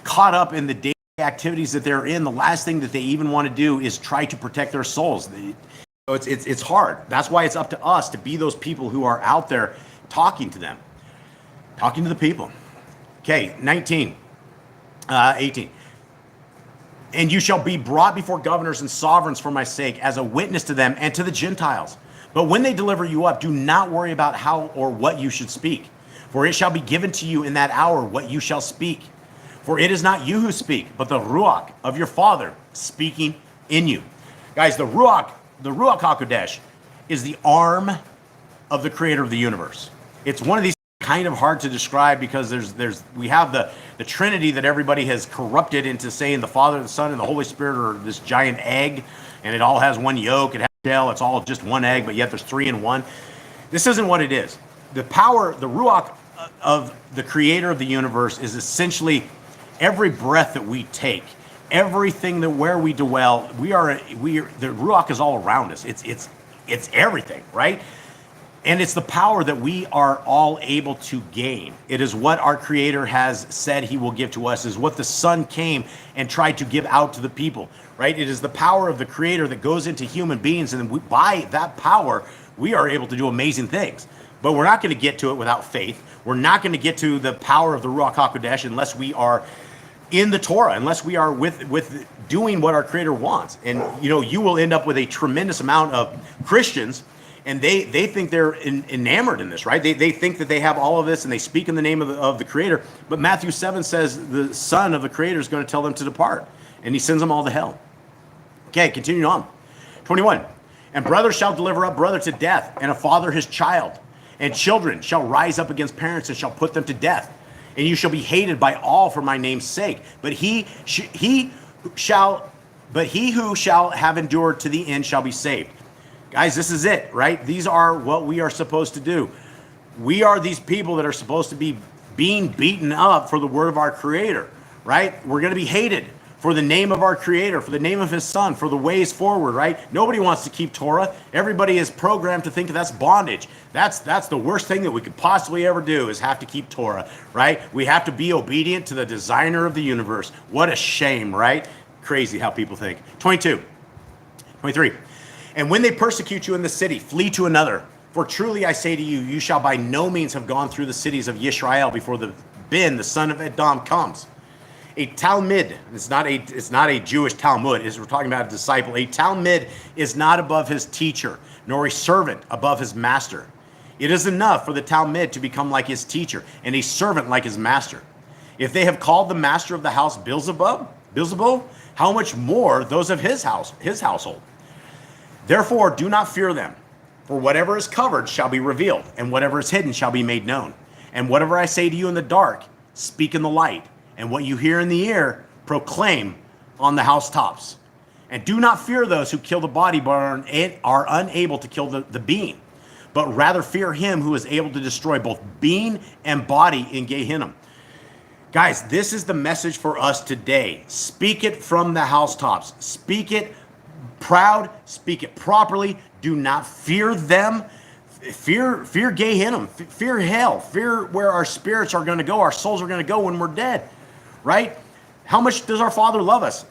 caught up in the day activities that they're in. The last thing that they even want to do is try to protect their souls. So it's hard. That's why it's up to us to be those people who are out there talking to them, talking to the people. Okay, 18. And you shall be brought before governors and sovereigns for my sake as a witness to them and to the Gentiles. But when they deliver you up, do not worry about how or what you should speak, for it shall be given to you in that hour what you shall speak. For it is not you who speak, but the Ruach of your Father speaking in you. Guys, the Ruach HaKodesh is the arm of the creator of the universe. It's one of these kind of hard to describe because we have the Trinity that everybody has corrupted into saying the Father, the Son, and the Holy Spirit are this giant egg, and it all has one yolk, it has a shell, it's all just one egg, but yet there's three in one. This isn't what it is. The power, the Ruach of the creator of the universe is essentially every breath that we take, everything that where we dwell, the Ruach is all around us. It's everything, right? And it's the power that we are all able to gain. It is what our Creator has said He will give to us. It is what the Son came and tried to give out to the people, right? It is the power of the Creator that goes into human beings, and by that power, we are able to do amazing things. But we're not going to get to it without faith. We're not going to get to the power of the Ruach HaKodesh unless we are in the Torah, unless we are with doing what our Creator wants. And you will end up with a tremendous amount of Christians, and they think they're enamored in this, right? They think that they have all of this, and they speak in the name of the Creator. But Matthew 7 says the Son of the Creator is going to tell them to depart, and He sends them all to hell. Okay, continuing on. 21. And brother shall deliver up brother to death, and a father his child. And children shall rise up against parents and shall put them to death. And you shall be hated by all for my name's sake. But he who shall have endured to the end shall be saved. Guys, this is it, right? These are what we are supposed to do. We are these people that are supposed to be being beaten up for the word of our Creator, right? We're going to be hated for the name of our Creator, for the name of His Son, for the ways forward, right? Nobody wants to keep Torah. Everybody is programmed to think that's bondage. That's the worst thing that we could possibly ever do is have to keep Torah, right? We have to be obedient to the designer of the universe. What a shame, right? Crazy how people think. 22, 23. And when they persecute you in the city, flee to another. For truly I say to you, you shall by no means have gone through the cities of Yisrael before the son of Edom comes. A Talmud, it's not a Jewish Talmud, we're talking about a disciple. A Talmud is not above his teacher, nor a servant above his master. It is enough for the Talmud to become like his teacher, and a servant like his master. If they have called the master of the house Beelzebub, how much more those of his household? Therefore, do not fear them, for whatever is covered shall be revealed, and whatever is hidden shall be made known. And whatever I say to you in the dark, speak in the light, and what you hear in the ear, proclaim on the housetops. And do not fear those who kill the body, but are unable to kill the being, but rather fear Him who is able to destroy both being and body in Gehenna. Guys, this is the message for us today. Speak it from the housetops. Speak it proud, speak it properly. Do not fear them. Fear Gehenna, fear hell, fear where our spirits are going to go, our souls are going to go when we're dead, right? How much does our Father love us?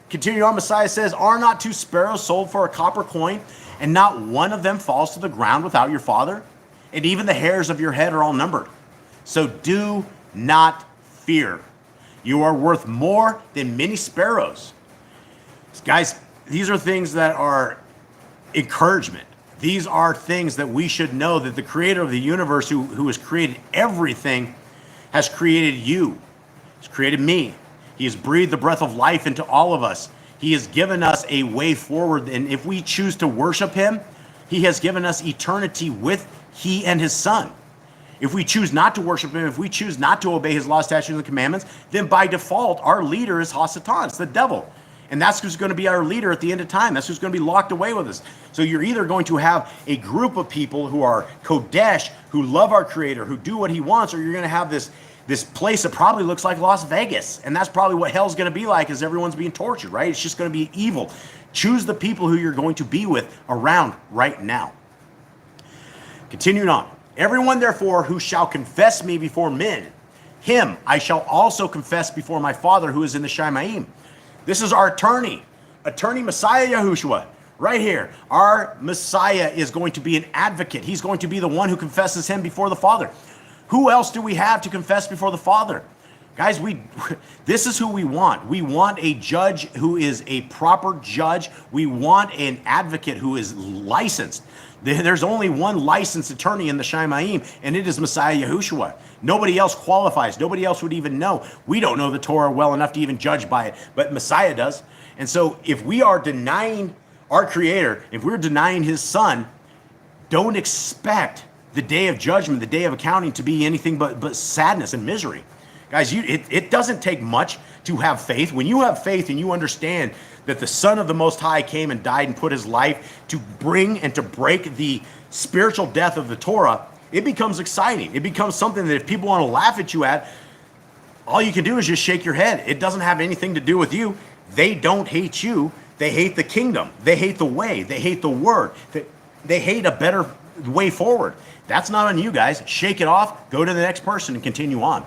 Continuing on, Messiah says, are not two sparrows sold for a copper coin, and not one of them falls to the ground without your Father? And even the hairs of your head are all numbered. So do not fear. You are worth more than many sparrows. Guys, these are things that are encouragement. These are things that we should know that the Creator of the universe who has created everything has created you. He's created me. He has breathed the breath of life into all of us. He has given us a way forward. And if we choose to worship Him, He has given us eternity with He and His Son. If we choose not to worship Him, if we choose not to obey His law, statutes, and commandments, then by default, our leader is Hasatan. It's the devil. And that's who's going to be our leader at the end of time. That's who's going to be locked away with us. So you're either going to have a group of people who are Kodesh, who love our Creator, who do what He wants, or you're going to have this place that probably looks like Las Vegas. And that's probably what hell's going to be like as everyone's being tortured, right? It's just going to be evil. Choose the people who you're going to be with around right now. Continuing on. Everyone, therefore, who shall confess me before men, him I shall also confess before my Father who is in the Shamayim. This is our attorney Messiah Yahushua, right here. Our Messiah is going to be an advocate. He's going to be the one who confesses Him before the Father. Who else do we have to confess before the Father? Guys, this is who we want. We want a judge who is a proper judge. We want an advocate who is licensed. There's only one licensed attorney in the Shamayim, and it is Messiah Yahushua. Nobody else qualifies. Nobody else would even know. We don't know the Torah well enough to even judge by it, but Messiah does. And so if we are denying our Creator, if we're denying his Son, don't expect the day of judgment, the day of accounting, to be anything but sadness and misery. Guys, it doesn't take much to have faith. When you have faith and you understand that the Son of the Most High came and died and put his life to bring and to break the spiritual death of the Torah, it becomes exciting. It becomes something that if people want to laugh at you at, all you can do is just shake your head. It doesn't have anything to do with you. They don't hate you. They hate the kingdom. They hate the way. They hate the word. They hate a better way forward. That's not on you guys. Shake it off. Go to the next person and continue on.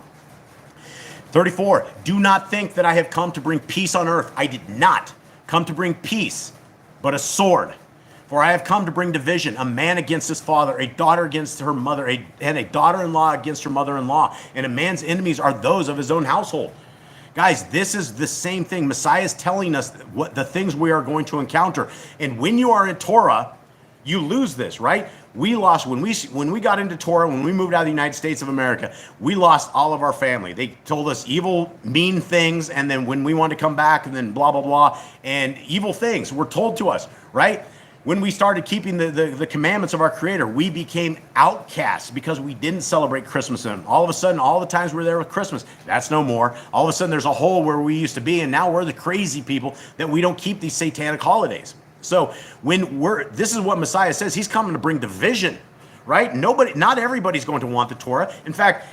34, do not think that I have come to bring peace on earth. I did not come to bring peace, but a sword. For I have come to bring division, a man against his father, a daughter against her mother, and a daughter-in-law against her mother-in-law. And a man's enemies are those of his own household. Guys, this is the same thing. Messiah is telling us what the things we are going to encounter. And when you are in Torah, you lose this, right? We lost when we got into Torah, when we moved out of the United States of America, we lost all of our family. They told us evil, mean things, and then when we wanted to come back, and then blah, blah, blah, and evil things were told to us, right? When we started keeping the commandments of our Creator, we became outcasts because we didn't celebrate Christmas. And all of a sudden, all the times we're there with Christmas, that's no more. All of a sudden, there's a hole where we used to be, and now we're the crazy people that we don't keep these satanic holidays. So this is what Messiah says. He's coming to bring division, right? Not everybody's going to want the Torah. In fact,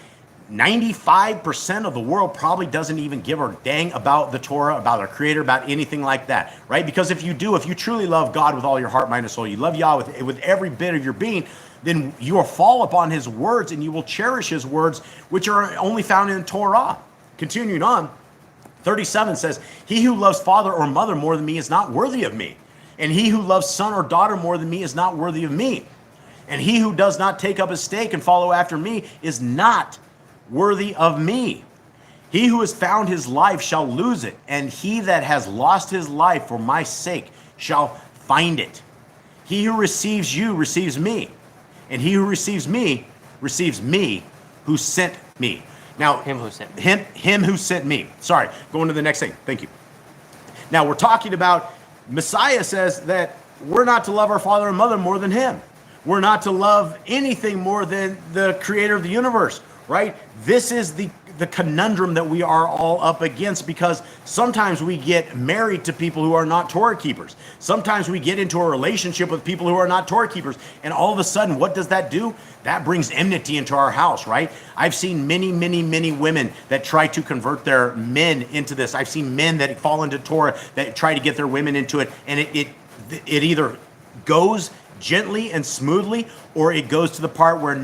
95% of the world probably doesn't even give a dang about the Torah, about our Creator, about anything like that, right? Because if you truly love God with all your heart, mind, and soul, you love Yah with every bit of your being, then you will fall upon his words and you will cherish his words, which are only found in Torah. Continuing on, 37 says, he who loves father or mother more than me is not worthy of me. And he who loves son or daughter more than me is not worthy of me. And he who does not take up his stake and follow after me is not worthy of me. He who has found his life shall lose it, and he that has lost his life for my sake shall find it. He who receives you receives me, and he who receives me who sent me. Now, Him who sent me. Him who sent me. Sorry, going to the next thing. Thank you. Now, we're talking about Messiah says that we're not to love our father and mother more than him. We're not to love anything more than the Creator of the universe, right? This is the conundrum that we are all up against, because sometimes we get married to people who are not Torah keepers. Sometimes we get into a relationship with people who are not Torah keepers. And all of a sudden, what does that do? That brings enmity into our house, right? I've seen many, many, many women that try to convert their men into this. I've seen men that fall into Torah that try to get their women into it. And it either goes gently and smoothly, or it goes to the part where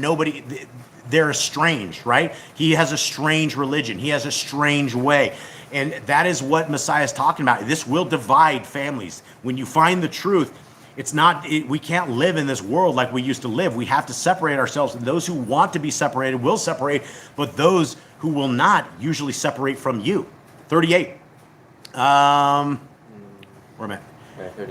they're estranged, right? He has a strange religion. He has a strange way. And that is what Messiah is talking about. This will divide families. When you find the truth, we can't live in this world like we used to live. We have to separate ourselves. And those who want to be separated will separate, but those who will not usually separate from you. 38. Where am I?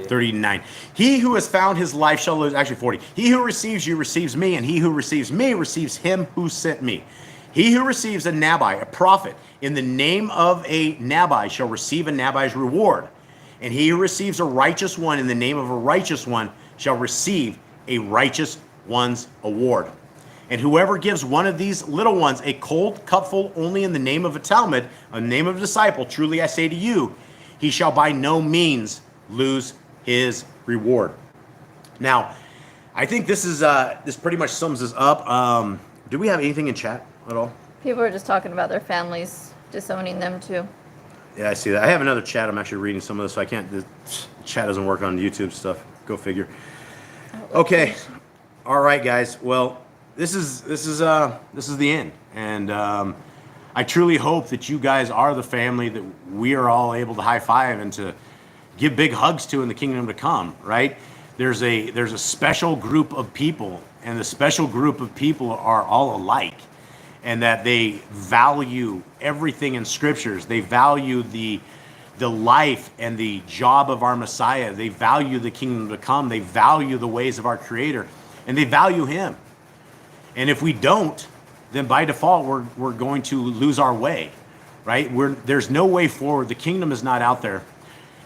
39. He who has found his life shall lose. Actually, 40. He who receives you receives me, and he who receives me receives him who sent me. He who receives a Nabai, a prophet, in the name of a Nabai shall receive a Nabai's reward. And he who receives a righteous one in the name of a righteous one shall receive a righteous one's award. And whoever gives one of these little ones a cold cupful only in the name of a Talmud, a name of a disciple, truly I say to you, he shall by no means lose his reward. Now, I think this pretty much sums this up. Do we have anything in chat at all? People are just talking about their families disowning them too. Yeah, I see that. I have another chat. I'm actually reading some of this, so I can't. The chat doesn't work on YouTube stuff. Go figure. Okay. All right, guys. Well, this is the end, and I truly hope that you guys are the family that we are all able to high five and to give big hugs to in the kingdom to come, right? There's a special group of people, and the special group of people are all alike, and that they value everything in scriptures. They value the life and the job of our Messiah. They value the kingdom to come. They value the ways of our Creator, and they value him. And if we don't, then by default, we're going to lose our way, right? There's no way forward. The kingdom is not out there.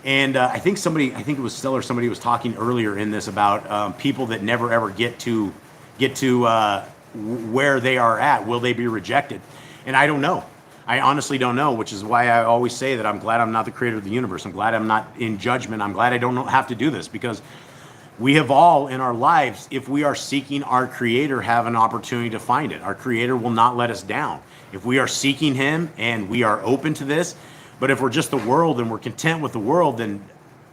And I think it was Stiller, somebody was talking earlier in this about people that never ever get to where they are at. Will they be rejected? And I don't know. I honestly don't know, which is why I always say that I'm glad I'm not the creator of the universe. I'm glad I'm not in judgment. I'm glad I don't have to do this, because we have all in our lives, if we are seeking our creator, have an opportunity to find it. Our creator will not let us down. If we are seeking him and we are open to this, but if we're just the world and we're content with the world, then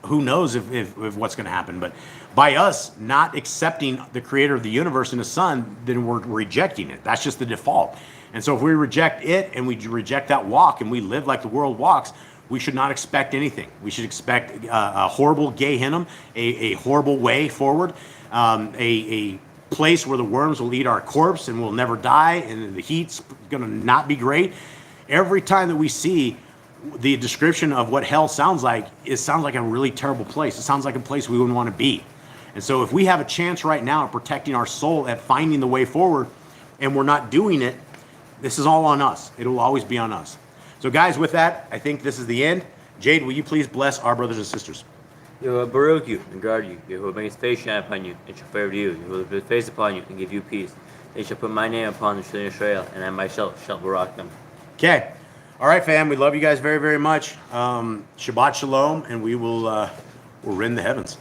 who knows if what's going to happen. But by us not accepting the creator of the universe and his son, then we're rejecting it. That's just the default. And so if we reject it and we reject that walk and we live like the world walks, we should not expect anything. We should expect a horrible Gehenna, a horrible way forward, a place where the worms will eat our corpse and we'll never die, and the heat's going to not be great. Every time that we see the description of what hell sounds like, it sounds like a really terrible place. It sounds like a place we wouldn't want to be. And so if we have a chance right now of protecting our soul, at finding the way forward, and we're not doing it, this is all on us. It'll always be on us. So guys, with that, I think this is the end. Jade, will you please bless our brothers and sisters? Yehovah baruch you and guard you. Yehovah make his face shine upon you and shall favor you. Yehovah lift his face upon you and give you peace. They shall put my name upon the children of Israel, and I myself shall barak them. Okay. All right, fam. We love you guys very, very much. Shabbat shalom, and we'll rend the heavens.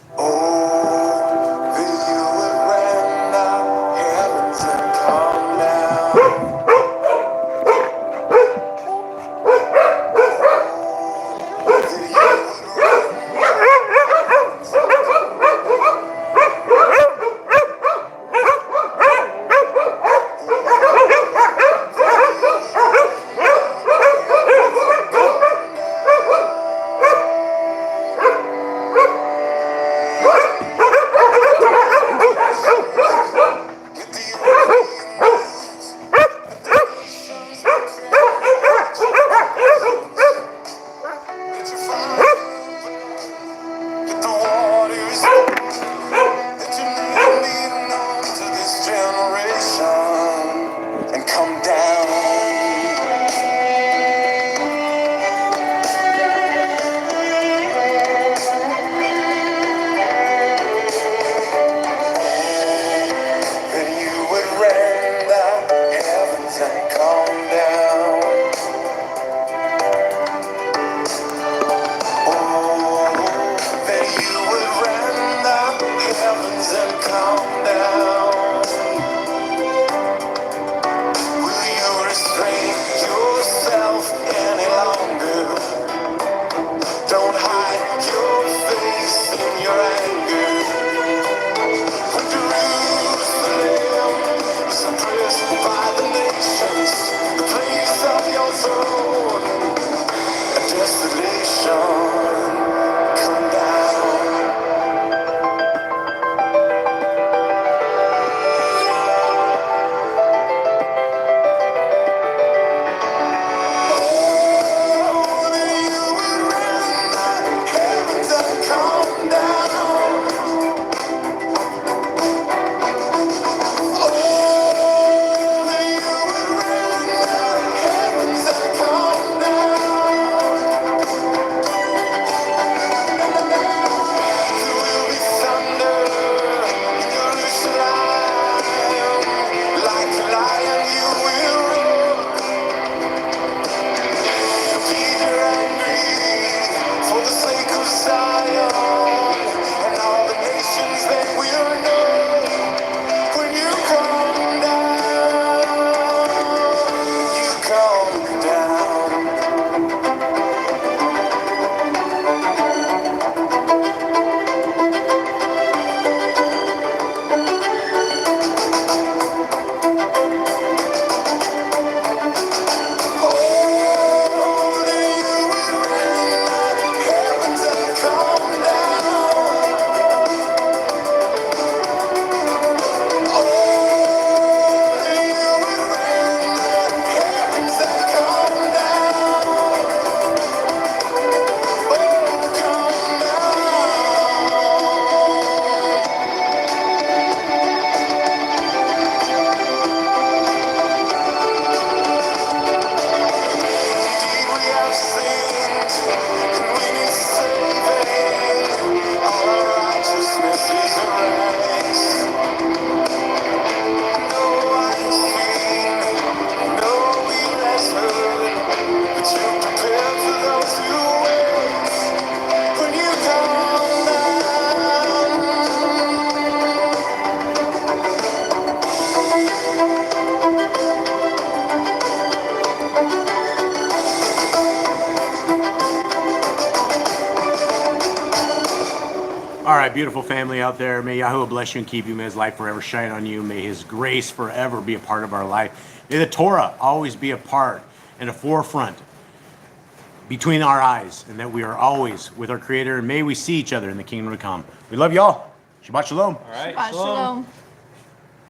right, beautiful family out there. May Yahuwah bless you and keep you. May his light forever shine on you. May his grace forever be a part of our life. May the Torah always be a part and a forefront between our eyes, and that we are always with our Creator. And may we see each other in the kingdom to come. We love y'all. Shabbat shalom. All right. Shabbat shalom.